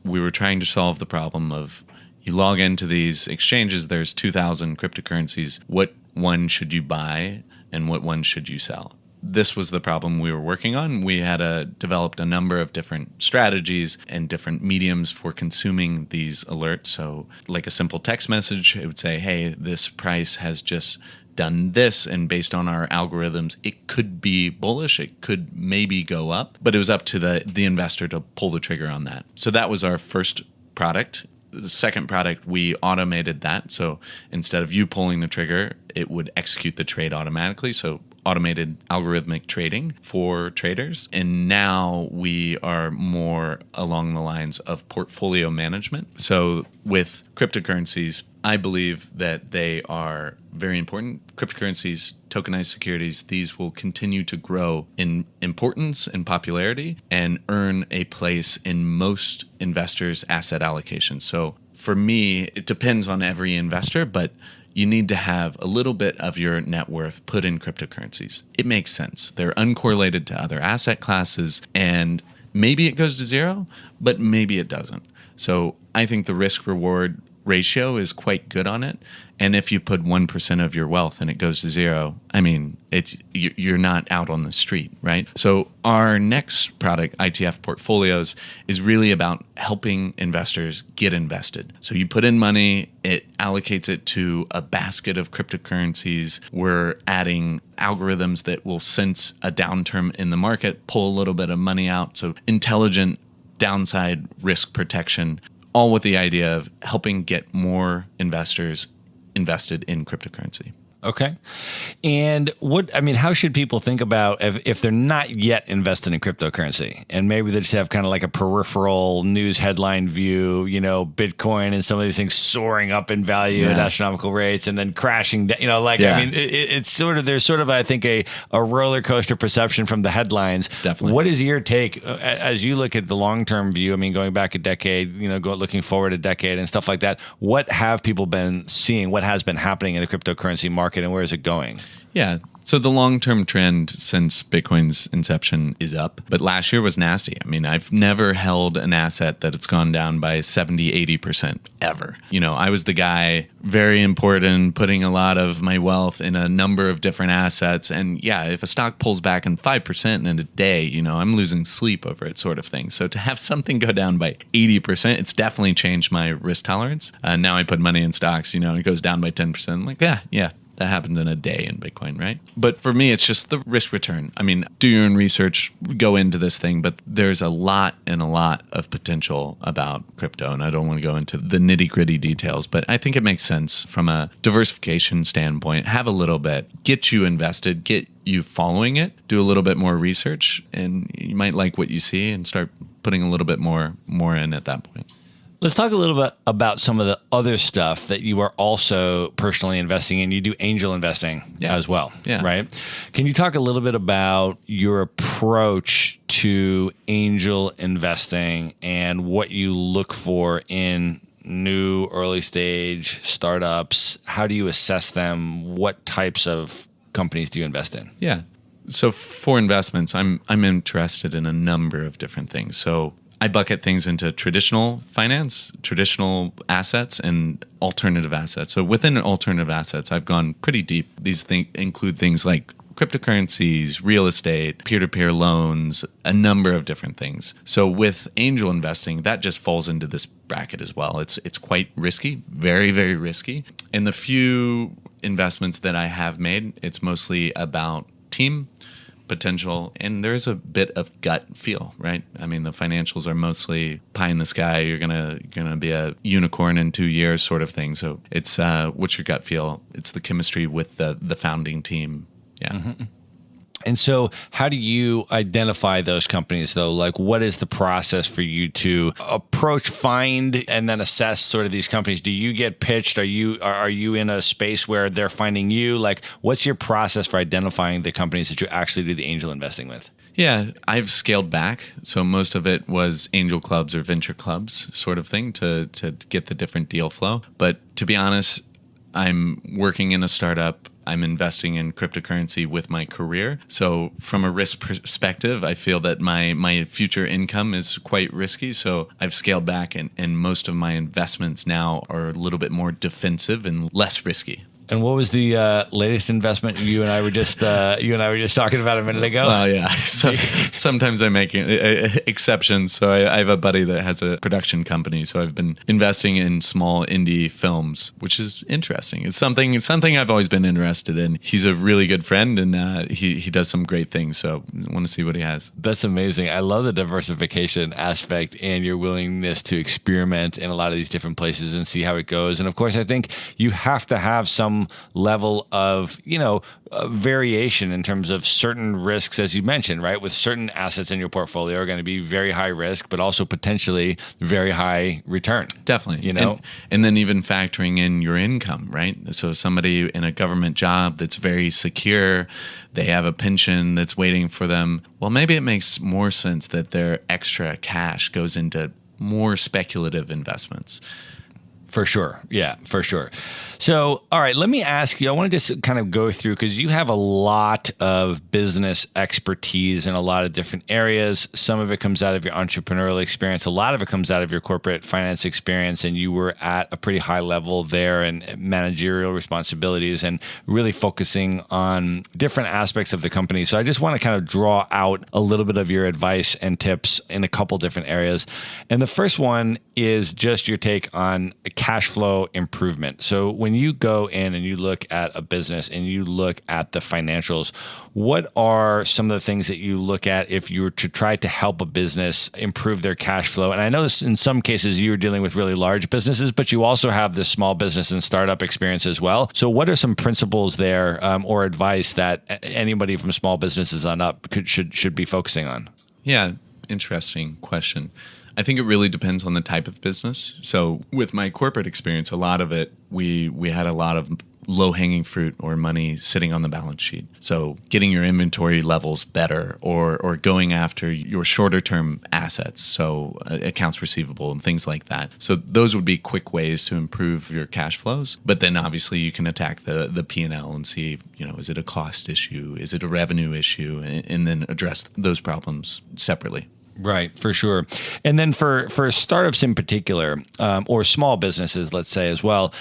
we were trying to solve the problem of, you log into these exchanges, there's 2,000 cryptocurrencies. What one should you buy and what one should you sell? This was the problem we were working on. We had developed a number of different strategies and different mediums for consuming these alerts. So like a simple text message, it would say, hey, this price has just done this, and based on our algorithms, it could be bullish, it could maybe go up, but it was up to the investor to pull the trigger on that. So that was our first product. The second product, we automated that. So instead of you pulling the trigger, it would execute the trade automatically. So automated algorithmic trading for traders. And now we are more along the lines of portfolio management. So with cryptocurrencies, I believe that they are very important. Cryptocurrencies, tokenized securities, these will continue to grow in importance and popularity and earn a place in most investors' asset allocations. So for me, it depends on every investor, but you need to have a little bit of your net worth put in cryptocurrencies. It makes sense. They're uncorrelated to other asset classes, and maybe it goes to zero, but maybe it doesn't. So I think the risk-reward ratio is quite good on it. And if you put 1% of your wealth and it goes to zero, I mean, you're not out on the street, right? So our next product, ITF Portfolios, is really about helping investors get invested. So you put in money, it allocates it to a basket of cryptocurrencies. We're adding algorithms that will sense a downturn in the market, pull a little bit of money out. So intelligent downside risk protection, all with the idea of helping get more investors invested in cryptocurrency. Okay. And how should people think about if they're not yet invested in cryptocurrency and maybe they just have kind of like a peripheral news headline view, Bitcoin and some of these things soaring up in value at astronomical rates and then crashing down, it's sort of, there's sort of, I think, a roller coaster perception from the headlines. Definitely. What is your take as you look at the long-term view? I mean, going back a decade, looking forward a decade and stuff like that, what have people been seeing? What has been happening in the cryptocurrency market? And where is it going? Yeah. So the long-term trend since Bitcoin's inception is up, but last year was nasty. I mean, I've never held an asset that it's gone down by 70, 80% ever. I was the guy, very important, putting a lot of my wealth in a number of different assets. And yeah, if a stock pulls back in 5% in a day, I'm losing sleep over it sort of thing. So to have something go down by 80%, it's definitely changed my risk tolerance. Now I put money in stocks, it goes down by 10%. I'm like, yeah. That happens in a day in Bitcoin, right? But for me, it's just the risk return. I mean, do your own research, go into this thing, but there's a lot of potential about crypto, and I don't want to go into the nitty-gritty details, but I think it makes sense from a diversification standpoint. Have a little bit, get you invested, get you following it, do a little bit more research, and you might like what you see and start putting a little bit more in at that point. Let's talk a little bit about some of the other stuff that you are also personally investing in. You do angel investing as well, right? Can you talk a little bit about your approach to angel investing and what you look for in new early stage startups? How do you assess them? What types of companies do you invest in? Yeah. So for investments, I'm interested in a number of different things. So I bucket things into traditional finance, traditional assets, and alternative assets. So within alternative assets, I've gone pretty deep. These include things like cryptocurrencies, real estate, peer-to-peer loans, a number of different things. So with angel investing, that just falls into this bracket as well. It's quite risky, very, very risky. And the few investments that I have made, it's mostly about team, potential, and there's a bit of gut feel, right? I mean, the financials are mostly pie in the sky. You're gonna be a unicorn in 2 years, sort of thing. So it's what's your gut feel? It's the chemistry with the founding team. Yeah. Mm-hmm. And so how do you identify those companies, though? Like, what is the process for you to approach, find, and then assess sort of these companies? Do you get pitched? Are you in a space where they're finding you? Like, what's your process for identifying the companies that you actually do the angel investing with? Yeah, I've scaled back. So most of it was angel clubs or venture clubs sort of thing to get the different deal flow. But to be honest, I'm working in a startup. I'm investing in cryptocurrency with my career. So from a risk perspective, I feel that my future income is quite risky. So I've scaled back and most of my investments now are a little bit more defensive and less risky. And what was the latest investment you and I were just talking about a minute ago? Oh yeah. So sometimes I make exceptions. So I have a buddy that has a production company. So I've been investing in small indie films, which is interesting. It's something I've always been interested in. He's a really good friend, and he does some great things. So I want to see what he has. That's amazing. I love the diversification aspect and your willingness to experiment in a lot of these different places and see how it goes. And of course, I think you have to have some level of, variation in terms of certain risks, as you mentioned, right? With certain assets in your portfolio are going to be very high risk, but also potentially very high return. Definitely. And then even factoring in your income, right? So somebody in a government job that's very secure, they have a pension that's waiting for them. Well, maybe it makes more sense that their extra cash goes into more speculative investments. For sure. Yeah, for sure. So, all right, let me ask you, I want to just kind of go through, because you have a lot of business expertise in a lot of different areas. Some of it comes out of your entrepreneurial experience. A lot of it comes out of your corporate finance experience, and you were at a pretty high level there and managerial responsibilities and really focusing on different aspects of the company. So I just want to kind of draw out a little bit of your advice and tips in a couple different areas. And the first one is just your take on cash flow improvement. So when you go in and you look at a business and you look at the financials, what are some of the things that you look at if you were to try to help a business improve their cash flow? And I know this, in some cases you're dealing with really large businesses, but you also have the small business and startup experience as well. So what are some principles there or advice that anybody from small businesses on up should be focusing on? Yeah, interesting question. I think it really depends on the type of business. So with my corporate experience, a lot of it, we had a lot of low-hanging fruit or money sitting on the balance sheet. So getting your inventory levels better or going after your shorter-term assets, so accounts receivable and things like that. So those would be quick ways to improve your cash flows. But then obviously you can attack the P&L and see, is it a cost issue? Is it a revenue issue? And then address those problems separately. Right, for sure. And then for startups in particular, or small businesses, let's say as well,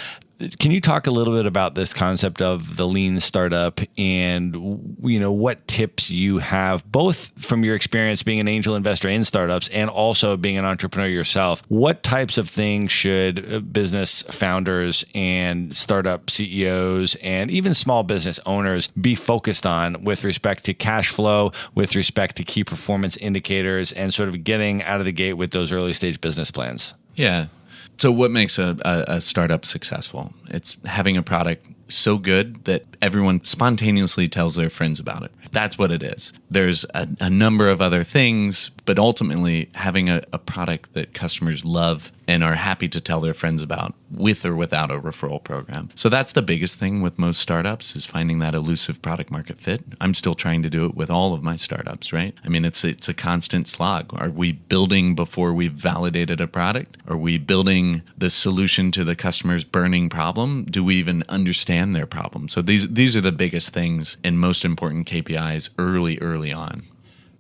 can you talk a little bit about this concept of the lean startup and, what tips you have, both from your experience being an angel investor in startups and also being an entrepreneur yourself? What types of things should business founders and startup CEOs and even small business owners be focused on with respect to cash flow, with respect to key performance indicators, and sort of getting out of the gate with those early stage business plans? Yeah. So what makes a startup successful? It's having a product so good that everyone spontaneously tells their friends about it. That's what it is. There's a number of other things, but ultimately having a product that customers love and are happy to tell their friends about with or without a referral program. So that's the biggest thing with most startups, is finding that elusive product market fit. I'm still trying to do it with all of my startups, right? I mean, it's a constant slog. Are we building before we've validated a product? Are we building the solution to the customer's burning problem? Do we even understand their problem? So these are the biggest things and most important KPIs early on.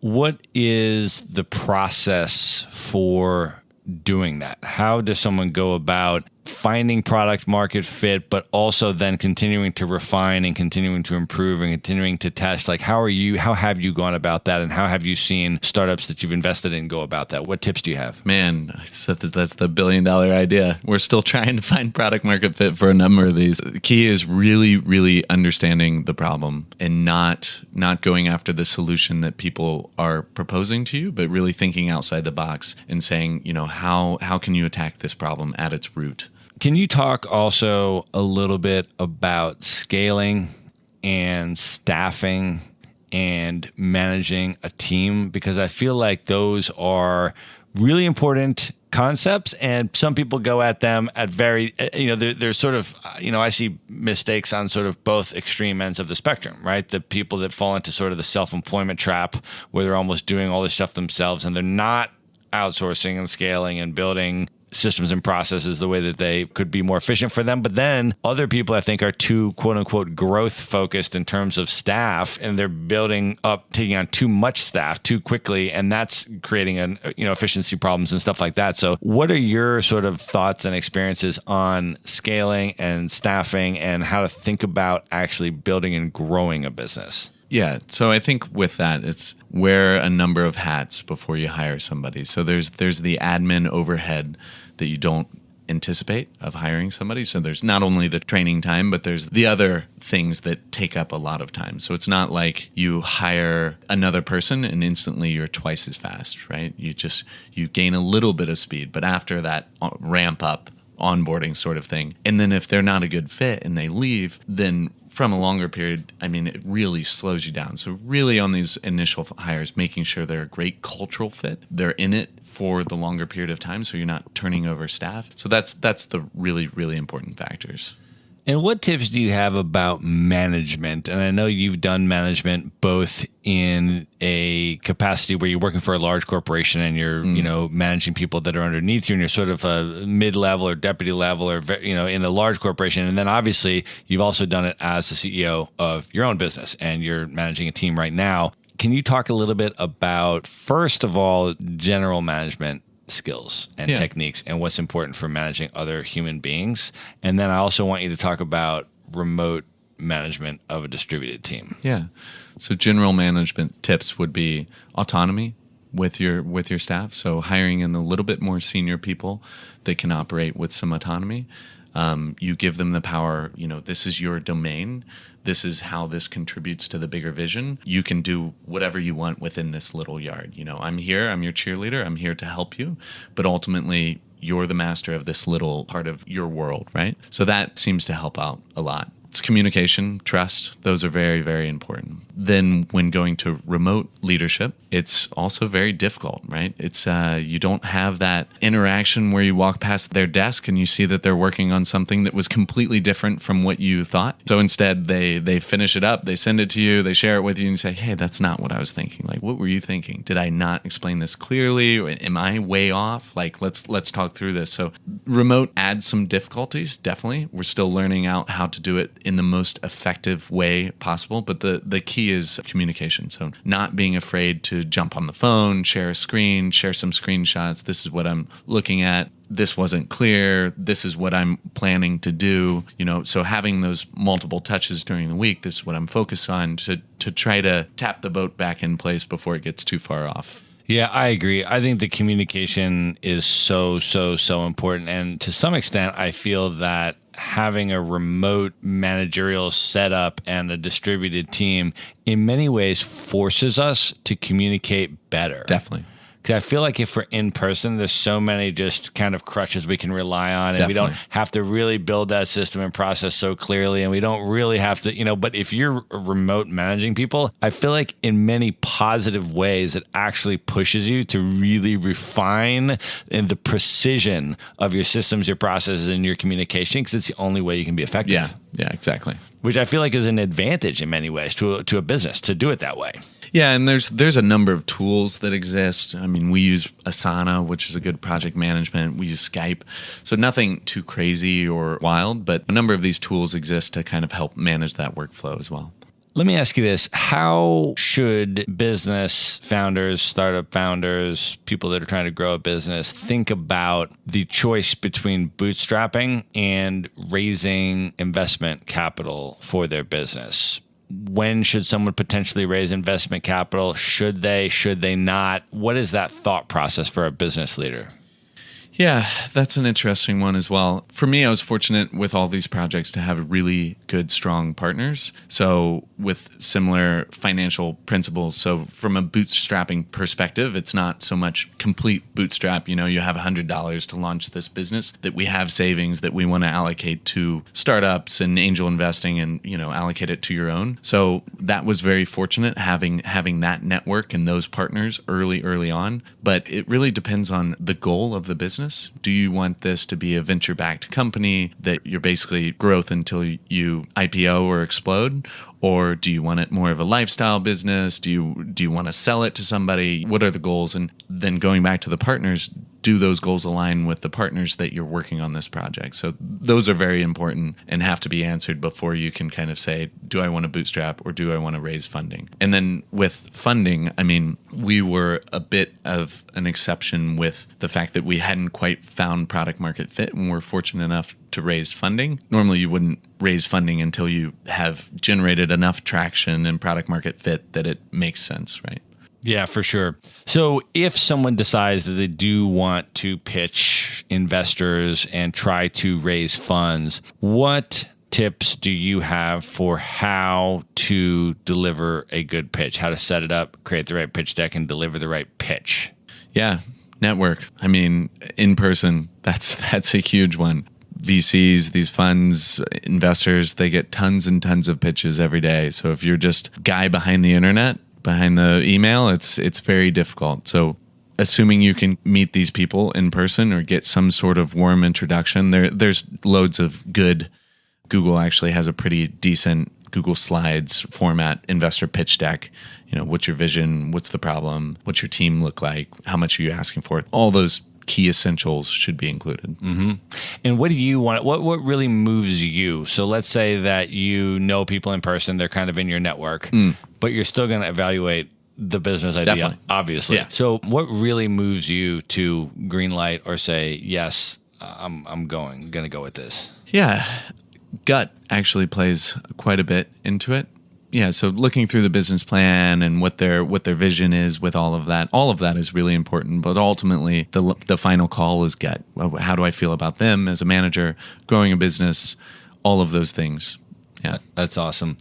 What is the process for doing that? How does someone go about finding product market fit, but also then continuing to refine and continuing to improve and continuing to test? Like, how have you gone about that, and how have you seen startups that you've invested in go about that? What tips do you have? Man, that's the billion-dollar idea. We're still trying to find product market fit for a number of these. The key is really, really understanding the problem and not going after the solution that people are proposing to you, but really thinking outside the box and saying, how can you attack this problem at its root? Can you talk also a little bit about scaling and staffing and managing a team? Because I feel like those are really important concepts, and some people go at them at very, they're sort of, I see mistakes on sort of both extreme ends of the spectrum, right? The people that fall into sort of the self-employment trap where they're almost doing all this stuff themselves and they're not outsourcing and scaling and building systems and processes the way that they could be more efficient for them. But then other people, I think, are too, quote unquote, growth focused in terms of staff, and they're taking on too much staff too quickly. And that's creating efficiency problems and stuff like that. So what are your sort of thoughts and experiences on scaling and staffing and how to think about actually building and growing a business? Yeah. So I think with that, it's wear a number of hats before you hire somebody. So there's the admin overhead that you don't anticipate of hiring somebody. So there's not only the training time, but there's the other things that take up a lot of time. So it's not like you hire another person and instantly you're twice as fast, right? You gain a little bit of speed, but after that ramp up onboarding sort of thing. And then if they're not a good fit and they leave, then from a longer period, it really slows you down. So really on these initial hires, making sure they're a great cultural fit. They're in it for the longer period of time, so you're not turning over staff. So that's the really, really important factors. And what tips do you have about management? And I know you've done management both in a capacity where you're working for a large corporation and you're, managing people that are underneath you, and you're sort of a mid-level or deputy level or, in a large corporation. And then obviously you've also done it as the CEO of your own business and you're managing a team right now. Can you talk a little bit about, first of all, general management skills and techniques and what's important for managing other human beings? And then I also want you to talk about remote management of a distributed team. Yeah. So general management tips would be autonomy with your staff. So hiring in a little bit more senior people that can operate with some autonomy. You give them the power, this is your domain. This is how this contributes to the bigger vision. You can do whatever you want within this little yard. I'm here, I'm your cheerleader, I'm here to help you. But ultimately, you're the master of this little part of your world, right? So that seems to help out a lot. It's communication, trust. Those are very, very important. Then when going to remote leadership, it's also very difficult, right? It's you don't have that interaction where you walk past their desk and you see that they're working on something that was completely different from what you thought. So instead, they finish it up, they send it to you, they share it with you, and you say, hey, that's not what I was thinking. Like, what were you thinking? Did I not explain this clearly? Or am I way off? Like, let's talk through this. So remote adds some difficulties, definitely. We're still learning out how to do it in the most effective way possible. But the key is communication. So not being afraid to jump on the phone, share a screen, share some screenshots. This is what I'm looking at. This wasn't clear. This is what I'm planning to do. So having those multiple touches during the week, this is what I'm focused on to try to tap the boat back in place before it gets too far off. Yeah, I agree. I think the communication is so important. And to some extent, I feel that having a remote managerial setup and a distributed team in many ways forces us to communicate better. Definitely. Because I feel like if we're in person, there's so many just kind of crutches we can rely on, and Definitely. we don't have to really build that system and process so clearly, and we don't really have to, but if you're remote managing people, I feel like in many positive ways, it actually pushes you to really refine in the precision of your systems, your processes, and your communication, because it's the only way you can be effective. Yeah, exactly. Which I feel like is an advantage in many ways to a business to do it that way. Yeah, and there's a number of tools that exist. We use Asana, which is a good project management. We use Skype. So nothing too crazy or wild, but a number of these tools exist to kind of help manage that workflow as well. Let me ask you this. How should business founders, startup founders, people that are trying to grow a business think about the choice between bootstrapping and raising investment capital for their business? When should someone potentially raise investment capital? Should they not? What is that thought process for a business leader? Yeah, that's an interesting one as well. For me, I was fortunate with all these projects to have really good, strong partners. So with similar financial principles. So from a bootstrapping perspective, it's not so much complete bootstrap. You have $100 to launch this business, that we have savings that we want to allocate to startups and angel investing and, allocate it to your own. So that was very fortunate having that network and those partners early on. But it really depends on the goal of the business. Do you want this to be a venture-backed company that you're basically growth until you IPO or explode? Or do you want it more of a lifestyle business? Do you want to sell it to somebody? What are the goals? And then going back to the partners, do those goals align with the partners that you're working on this project? So those are very important and have to be answered before you can kind of say, do I want to bootstrap or do I want to raise funding? And then with funding, we were a bit of an exception with the fact that we hadn't quite found product market fit and we're fortunate enough to raise funding. Normally you wouldn't raise funding until you have generated enough traction and product market fit that it makes sense, right? Yeah, for sure. So if someone decides that they do want to pitch investors and try to raise funds, what tips do you have for how to deliver a good pitch, how to set it up, create the right pitch deck, and deliver the right pitch? Yeah, network. In person, that's a huge one. VCs, these funds, investors, they get tons and tons of pitches every day. So if you're just guy behind the internet, behind the email, it's very difficult. So assuming you can meet these people in person or get some sort of warm introduction, there's loads of good. Google actually has a pretty decent Google Slides format investor pitch deck. What's your vision? What's the problem? What's your team look like? How much are you asking for it? All those key essentials should be included. Mm-hmm. And what do you want? What really moves you? So let's say that people in person, they're kind of in your network, but you're still going to evaluate the business idea, Definitely. obviously. Yeah. So what really moves you to green light or say, yes, I'm going to go with this? Yeah. Gut actually plays quite a bit into it. Yeah, so looking through the business plan and what their vision is with all of that is really important. But ultimately, the final call is gut. How do I feel about them as a manager, growing a business, all of those things. Yeah, that's awesome.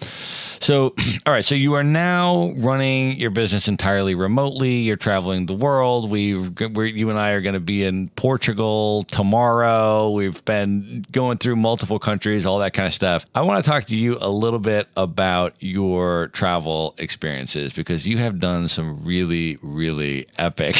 So, all right. So you are now running your business entirely remotely. You're traveling the world. You and I are going to be in Portugal tomorrow. We've been going through multiple countries, all that kind of stuff. I want to talk to you a little bit about your travel experiences because you have done some really, really epic,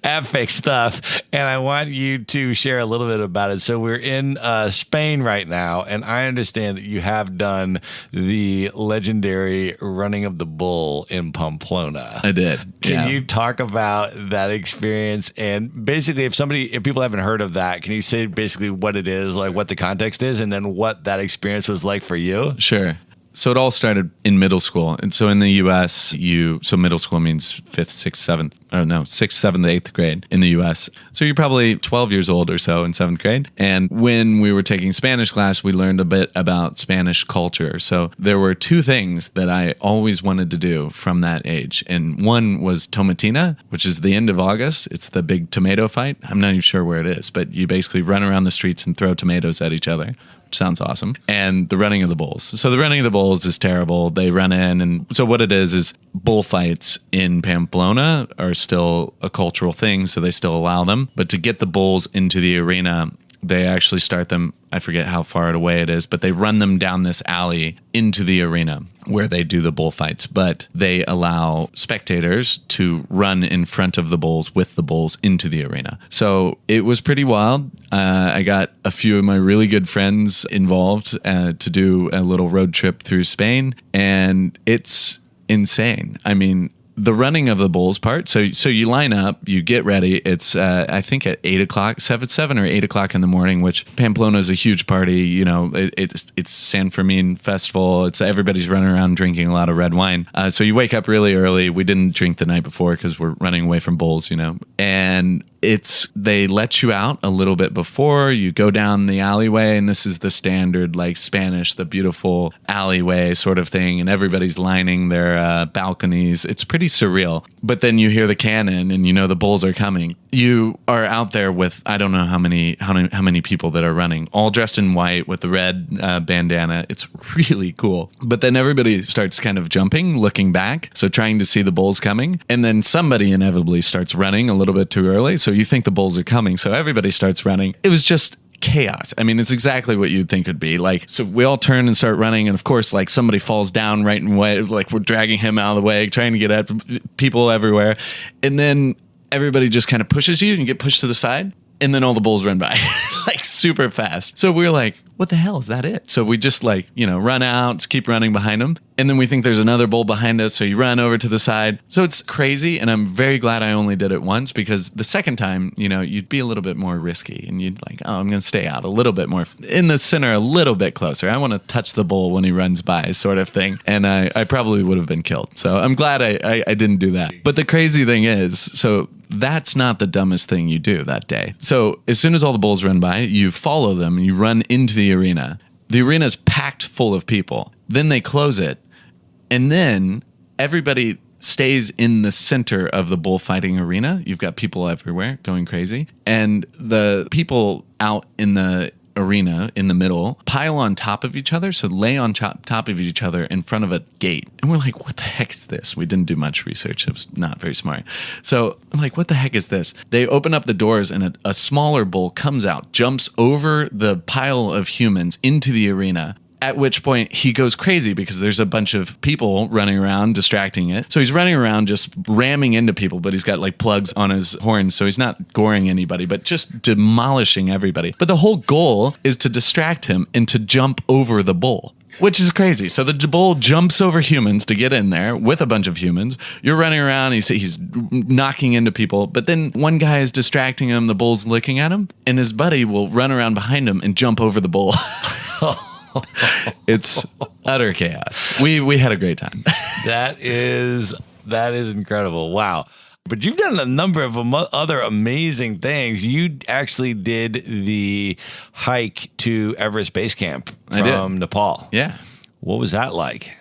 epic stuff. And I want you to share a little bit about it. So we're in Spain right now, and I understand that you have done the legendary running of the bull in Pamplona. I did. Can you talk about that experience? And basically, if people haven't heard of that, can you say basically what it is, like what the context is, and then what that experience was like for you? Sure. So it all started in middle school. And so in the U.S., so middle school means 5th, 6th, 7th, 8th grade in the U.S. So you're probably 12 years old or so in 7th grade. And when we were taking Spanish class, we learned a bit about Spanish culture. So there were two things that I always wanted to do from that age. And one was Tomatina, which is the end of August. It's the big tomato fight. I'm not even sure where it is, but you basically run around the streets and throw tomatoes at each other. Sounds awesome. And the running of the bulls. So the running of the bulls is terrible. They run in. And so what it is bullfights in Pamplona are still a cultural thing. So they still allow them. But to get the bulls into the arena, they actually start them, I forget how far away it is, but they run them down this alley into the arena where they do the bullfights. But they allow spectators to run in front of the bulls with the bulls into the arena. So it was pretty wild. I got a few of my really good friends involved to do a little road trip through Spain, and it's insane. I mean, the running of the bulls part. So you line up, you get ready. It's I think at 8:00, 7 or 8:00 in the morning. Which Pamplona is a huge party. You know, it's San Fermin festival. It's everybody's running around drinking a lot of red wine. So you wake up really early. We didn't drink the night before because we're running away from bulls. You know, and they let you out a little bit before you go down the alleyway, and this is the standard like Spanish, the beautiful alleyway sort of thing, and everybody's lining their balconies. It's pretty surreal. But then you hear the cannon, and you know the bulls are coming. You are out there with I don't know how many people that are running, all dressed in white with the red bandana. It's really cool. But then everybody starts kind of jumping, looking back, so trying to see the bulls coming, and then somebody inevitably starts running a little bit too early. So you think the bulls are coming, so everybody starts running. It was just chaos. I mean, it's exactly what you'd think it'd be. Like, so we all turn and start running, and of course, like somebody falls down right in the way, like we're dragging him out of the way, trying to get at people everywhere, and then everybody just kind of pushes you and you get pushed to the side, and then all the bulls run by like super fast. So we're like, what the hell, is that it? So we just like, run out, keep running behind them. And then we think there's another bull behind us. So you run over to the side. So it's crazy. And I'm very glad I only did it once, because the second time, you'd be a little bit more risky, and you'd like, oh, I'm going to stay out a little bit more in the center, a little bit closer. I want to touch the bull when he runs by, sort of thing. And I probably would have been killed. So I'm glad I didn't do that. But the crazy thing is, so that's not the dumbest thing you do that day. So as soon as all the bulls run by, you follow them and you run into the arena. The arena is packed full of people. Then they close it. And then everybody stays in the center of the bullfighting arena. You've got people everywhere going crazy. And the people out in the arena in the middle pile on top of each other, so lay on top of each other in front of a gate. And we're like, what the heck is this? We didn't do much research. It was not very smart. So I'm like, what the heck is this? They open up the doors, and a smaller bull comes out, jumps over the pile of humans into the arena. At which point he goes crazy because there's a bunch of people running around distracting it. So he's running around just ramming into people, but he's got like plugs on his horns. So he's not goring anybody, but just demolishing everybody. But the whole goal is to distract him and to jump over the bull, which is crazy. So the bull jumps over humans to get in there with a bunch of humans. You're running around, he's knocking into people, but then one guy is distracting him, the bull's looking at him, and his buddy will run around behind him and jump over the bull. It's utter chaos. We had a great time. That is incredible. Wow. But you've done a number of other amazing things. You actually did the hike to Everest Base Camp from Nepal. Yeah. What was that like?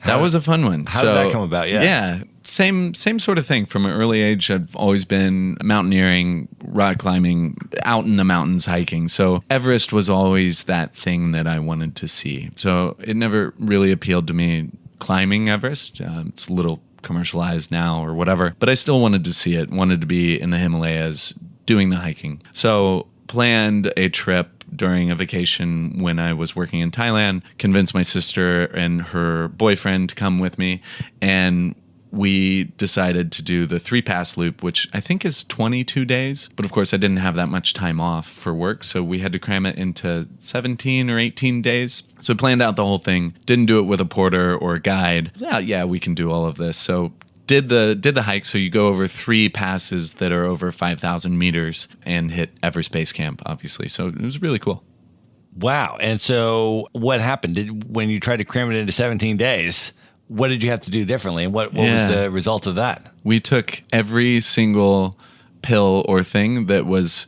That was a fun one. How did that come about? Yeah. Same sort of thing. From an early age, I've always been mountaineering, rock climbing, out in the mountains, hiking. So Everest was always that thing that I wanted to see. So it never really appealed to me climbing Everest. It's a little commercialized now or whatever, but I still wanted to see it, wanted to be in the Himalayas doing the hiking. So planned a trip during a vacation when I was working in Thailand, convinced my sister and her boyfriend to come with me, and we decided to do the 3-pass loop, which I think is 22 days. But of course, I didn't have that much time off for work, so we had to cram it into 17 or 18 days. So I planned out the whole thing, didn't do it with a porter or a guide. Yeah, we can do all of this. So did the hike. So you go over 3 passes that are over 5,000 meters and hit Everest Base Camp, obviously. So it was really cool. Wow. And so what happened? When you tried to cram it into 17 days, what did you have to do differently? And what was the result of that? We took every single pill or thing that was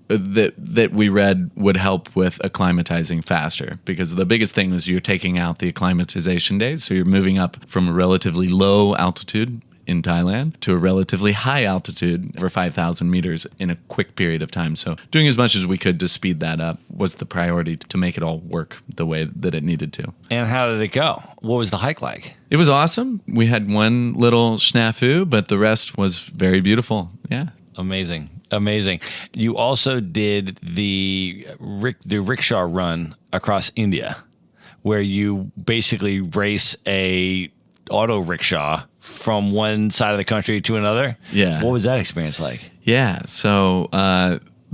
that we read would help with acclimatizing faster, because the biggest thing is you're taking out the acclimatization days. So you're moving up from a relatively low altitude in Thailand to a relatively high altitude over 5,000 meters in a quick period of time. So doing as much as we could to speed that up was the priority to make it all work the way that it needed to. And how did it go? What was the hike like? It was awesome. We had one little snafu, but the rest was very beautiful. Yeah. Amazing. You also did the rickshaw run across India, where you basically race a auto rickshaw from one side of the country to another. Yeah. What was that experience like? Yeah. So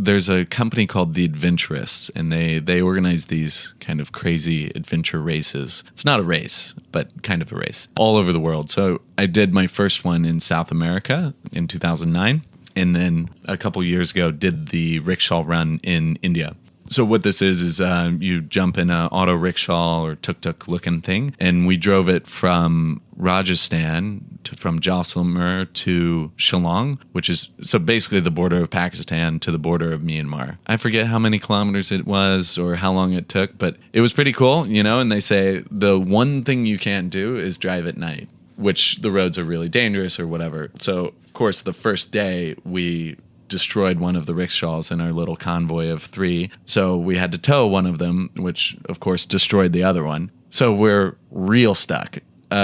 there's a company called The Adventurists, and they organize these kind of crazy adventure races. It's not a race, but kind of a race all over the world. So I did my first one in South America in 2009, and then a couple years ago did the rickshaw run in India. So what this is you jump in an auto rickshaw or tuk-tuk looking thing, and we drove it from Rajasthan, from Jaisalmer to Shillong, which is so basically the border of Pakistan to the border of Myanmar. I forget how many kilometers it was or how long it took, but it was pretty cool, and they say the one thing you can't do is drive at night, which the roads are really dangerous or whatever. So, of course, the first day we destroyed one of the rickshaws in our little convoy of 3. So we had to tow one of them, which of course destroyed the other one. So we're real stuck.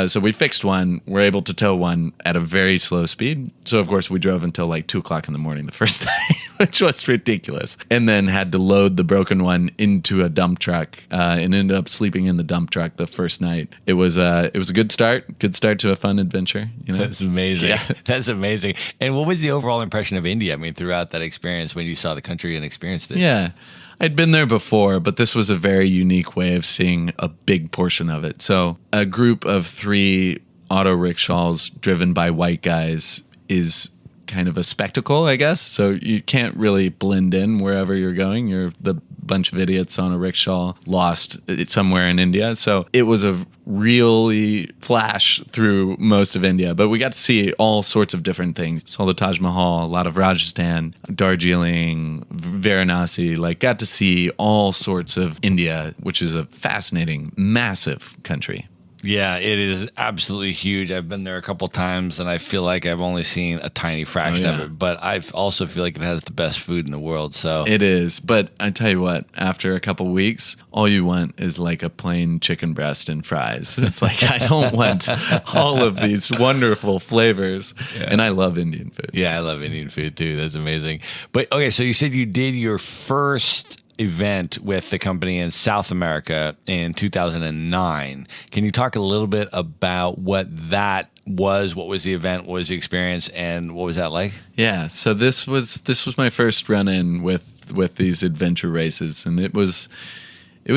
So we fixed one. We're able to tow one at a very slow speed. So of course we drove until like 2:00 in the morning the first day, which was ridiculous. And then had to load the broken one into a dump truck and ended up sleeping in the dump truck the first night. It was a good start. Good start to a fun adventure. That's amazing. Yeah. That's amazing. And what was the overall impression of India? I mean, throughout that experience when you saw the country and experienced it? Yeah. I'd been there before, but this was a very unique way of seeing a big portion of it. So a group of 3 auto rickshaws driven by white guys is kind of a spectacle, I guess. So you can't really blend in wherever you're going. You're the bunch of idiots on a rickshaw lost somewhere in India. So it was a really flash through most of India, but we got to see all sorts of different things. Saw the Taj Mahal, a lot of Rajasthan, Darjeeling, Varanasi, got to see all sorts of India, which is a fascinating, massive country. Yeah, it is absolutely huge. I've been there a couple times, and I feel like I've only seen a tiny fraction of it. But I also feel like it has the best food in the world. So it is. But I tell you what, after a couple weeks, all you want is like a plain chicken breast and fries. It's like I don't want all of these wonderful flavors. Yeah. And I love Indian food. Yeah, I love Indian food too. That's amazing. But okay, so you said you did your first event with the company in South America in 2009. Can you talk a little bit about what that was? What was the event? What was the experience? And what was that like? Yeah, so this was my first run-in with these adventure races, and it was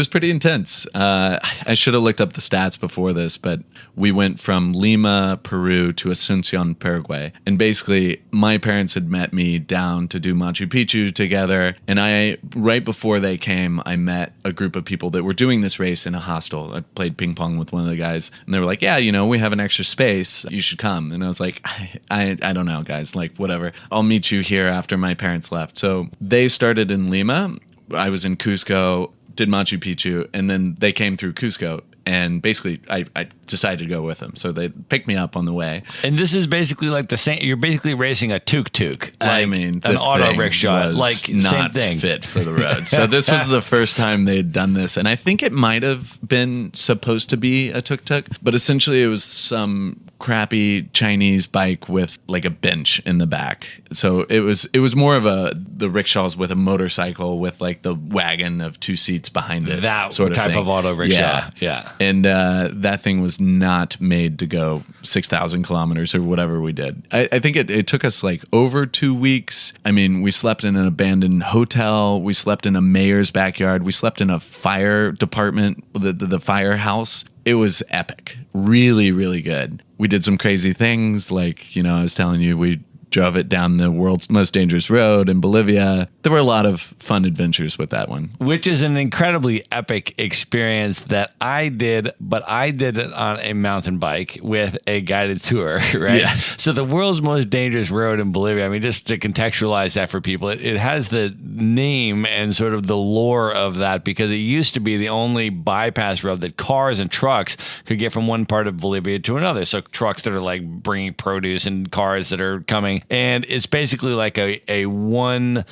pretty intense. I should have looked up the stats before this, but we went from Lima, Peru to Asuncion, Paraguay. And basically, my parents had met me down to do Machu Picchu together. And right before they came, I met a group of people that were doing this race in a hostel. I played ping pong with one of the guys, and they were like, yeah, we have an extra space. You should come. And I was like, I don't know, guys, whatever. I'll meet you here after my parents left. So they started in Lima. I was in Cusco, did Machu Picchu, and then they came through Cusco, and basically I decided to go with them. So they picked me up on the way. And this is basically like the same. You're basically racing a tuk-tuk. I mean, an auto rickshaw, not same thing. Fit for the road. So this was the first time they'd done this, and I think it might have been supposed to be a tuk-tuk, but essentially it was some crappy Chinese bike with like a bench in the back. So it was more of the rickshaws with a motorcycle with like the wagon of 2 seats behind it. That sort of type thing. of auto rickshaw. Yeah. And that thing was not made to go 6,000 kilometers or whatever we did. I think it took us like over 2 weeks. I mean, we slept in an abandoned hotel. We slept in a mayor's backyard. We slept in a fire department, the firehouse. It was epic. Really, really good. We did some crazy things. Like, I was telling you, we drove it down the world's most dangerous road in Bolivia. There were a lot of fun adventures with that one. Which is an incredibly epic experience that I did, but I did it on a mountain bike with a guided tour, right? Yeah. So the world's most dangerous road in Bolivia, I mean, just to contextualize that for people, it has the name and sort of the lore of that because it used to be the only bypass road that cars and trucks could get from one part of Bolivia to another. So trucks that are like bringing produce and cars that are coming. And it's basically like a one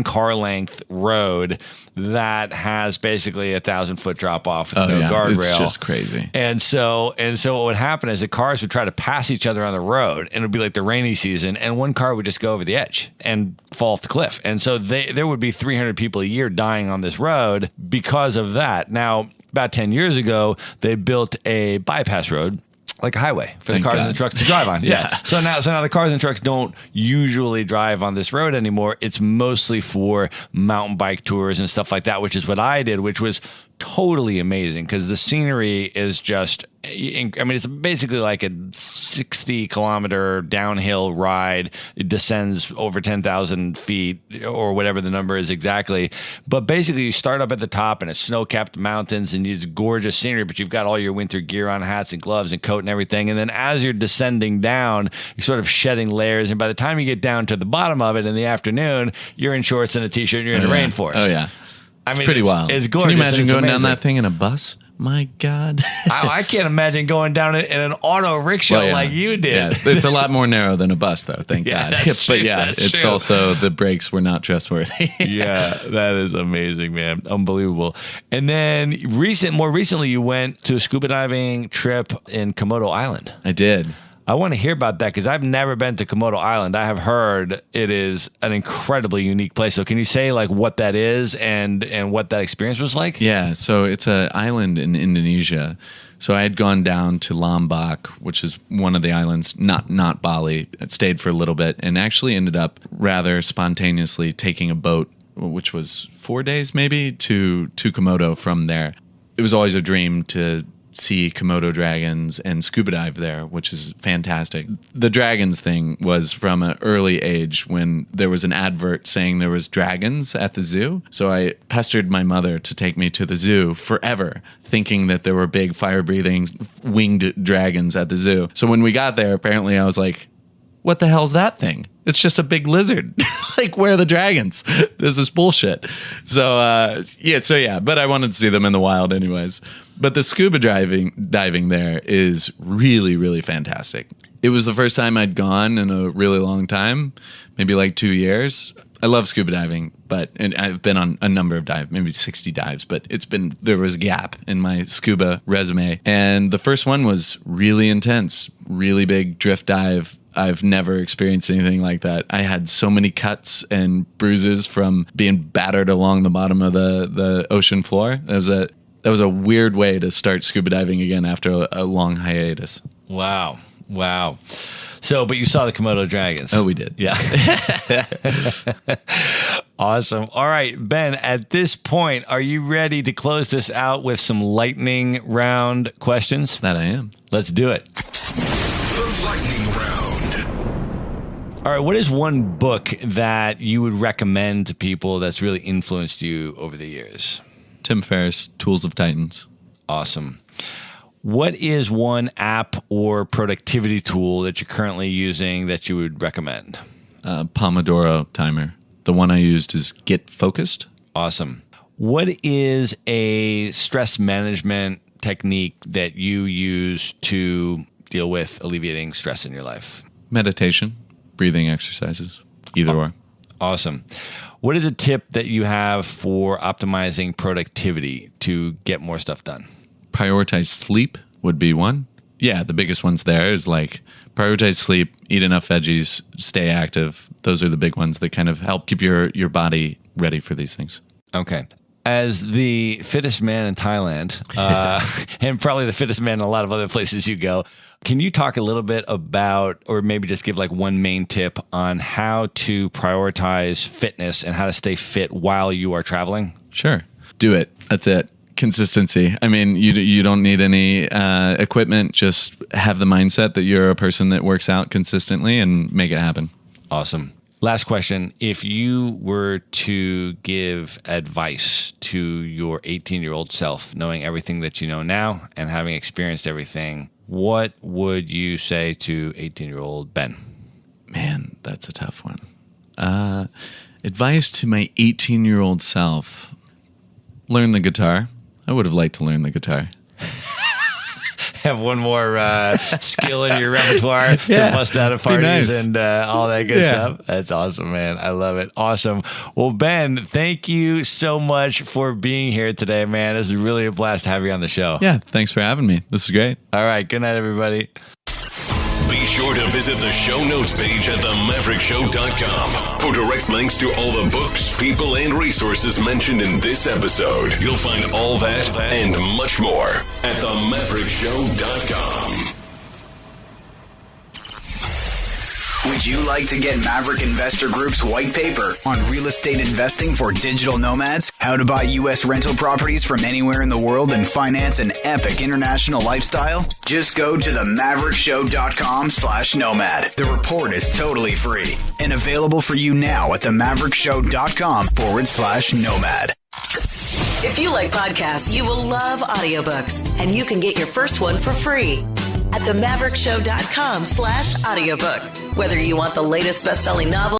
car length road that has basically 1,000-foot drop off with no guardrail. It's just crazy. And so what would happen is the cars would try to pass each other on the road, and it would be like the rainy season, and one car would just go over the edge and fall off the cliff. And so there would be 300 people a year dying on this road because of that. Now, about 10 years ago, they built a bypass road like a highway for Thank the cars God. and the trucks to drive on. Yeah. So now the cars and trucks don't usually drive on this road anymore. It's mostly for mountain bike tours and stuff like that, which is what I did, which was totally amazing because the scenery is just, I mean, it's basically like a 60-kilometer downhill ride. It descends over 10,000 feet or whatever the number is exactly. But basically you start up at the top and it's snow-capped mountains and it's gorgeous scenery, but you've got all your winter gear on, hats and gloves and coat and everything. And then as you're descending down, you're sort of shedding layers. And by the time you get down to the bottom of it in the afternoon, you're in shorts and a t-shirt and you're in a rainforest. Oh, yeah. I mean, Pretty wild. It's gorgeous. Can you imagine going down amazing. that thing in a bus? My God. I can't imagine going down it in an auto rickshaw Well, yeah. like you did. Yeah, it's a lot more narrow than a bus, though. Thank Yeah, God. that's true, But yeah, that's it's true. also the brakes were not trustworthy. Yeah, that is amazing, man. Unbelievable. And then more recently, you went to a scuba diving trip in Komodo Island. I did. I want to hear about that because I've never been to Komodo Island. I have heard it is an incredibly unique place. So can you say like what that is and what that experience was like? Yeah, so it's an island in Indonesia. So I had gone down to Lombok, which is one of the islands, not Bali. I stayed for a little bit and actually ended up rather spontaneously taking a boat, which was 4 days maybe, to Komodo from there. It was always a dream to see Komodo dragons and scuba dive there, which is fantastic. The dragons thing was from an early age when there was an advert saying there was dragons at the zoo. So I pestered my mother to take me to the zoo forever, thinking that there were big fire-breathing winged dragons at the zoo. So when we got there, apparently I was like, what the hell's that thing? It's just a big lizard. Like, where are the dragons? This is bullshit. So but I wanted to see them in the wild anyways. But the scuba diving there is really, really fantastic. It was the first time I'd gone in a really long time, maybe like 2 years. I love scuba diving, and I've been on a number of dives, maybe 60 dives, but there was a gap in my scuba resume. And the first one was really intense, really big drift dive. I've never experienced anything like that. I had so many cuts and bruises from being battered along the bottom of the ocean floor. That was a weird way to start scuba diving again after a long hiatus. Wow. So, but you saw the Komodo dragons. Oh, we did. Yeah. Awesome. All right, Ben, at this point, are you ready to close this out with some lightning round questions? That I am. Let's do it. The lightning round. All right, what is one book that you would recommend to people that's really influenced you over the years? Tim Ferriss, Tools of Titans. Awesome. What is one app or productivity tool that you're currently using that you would recommend? Pomodoro timer. The one I used is Get Focused. Awesome. What is a stress management technique that you use to deal with alleviating stress in your life? Meditation, breathing exercises, either or. Awesome. What is a tip that you have for optimizing productivity to get more stuff done? Prioritize sleep would be one. Yeah, the biggest ones there is like prioritize sleep, eat enough veggies, stay active. Those are the big ones that kind of help keep your body ready for these things. Okay. As the fittest man in Thailand, and probably the fittest man in a lot of other places you go, can you talk a little bit about, or maybe just give like one main tip on how to prioritize fitness and how to stay fit while you are traveling? Sure. Do it. That's it. Consistency. I mean, you don't need any equipment. Just have the mindset that you're a person that works out consistently and make it happen. Awesome. Last question. If you were to give advice to your 18-year-old self, knowing everything that you know now and having experienced everything, what would you say to 18-year-old Ben? Man, that's a tough one. Advice to my 18-year-old self. Learn the guitar. I would have liked to learn the guitar. Have one more skill in your repertoire to bust out at parties and all that good stuff. That's awesome, man. I love it. Awesome. Well, Ben, thank you so much for being here today, man. This is really a blast to have you on the show. Yeah, thanks for having me. This is great. All right. Good night, everybody. Be sure to visit the show notes page at themaverickshow.com for direct links to all the books, people, and resources mentioned in this episode. You'll find all that and much more at themaverickshow.com. Would you like to get Maverick Investor Group's white paper on real estate investing for digital nomads? How to buy U.S. rental properties from anywhere in the world and finance an epic international lifestyle? Just go to themaverickshow.com/nomad. The report is totally free and available for you now at themaverickshow.com/nomad. If you like podcasts, you will love audiobooks, and you can get your first one for free at themaverickshow.com/audiobook. Whether you want the latest best-selling novel,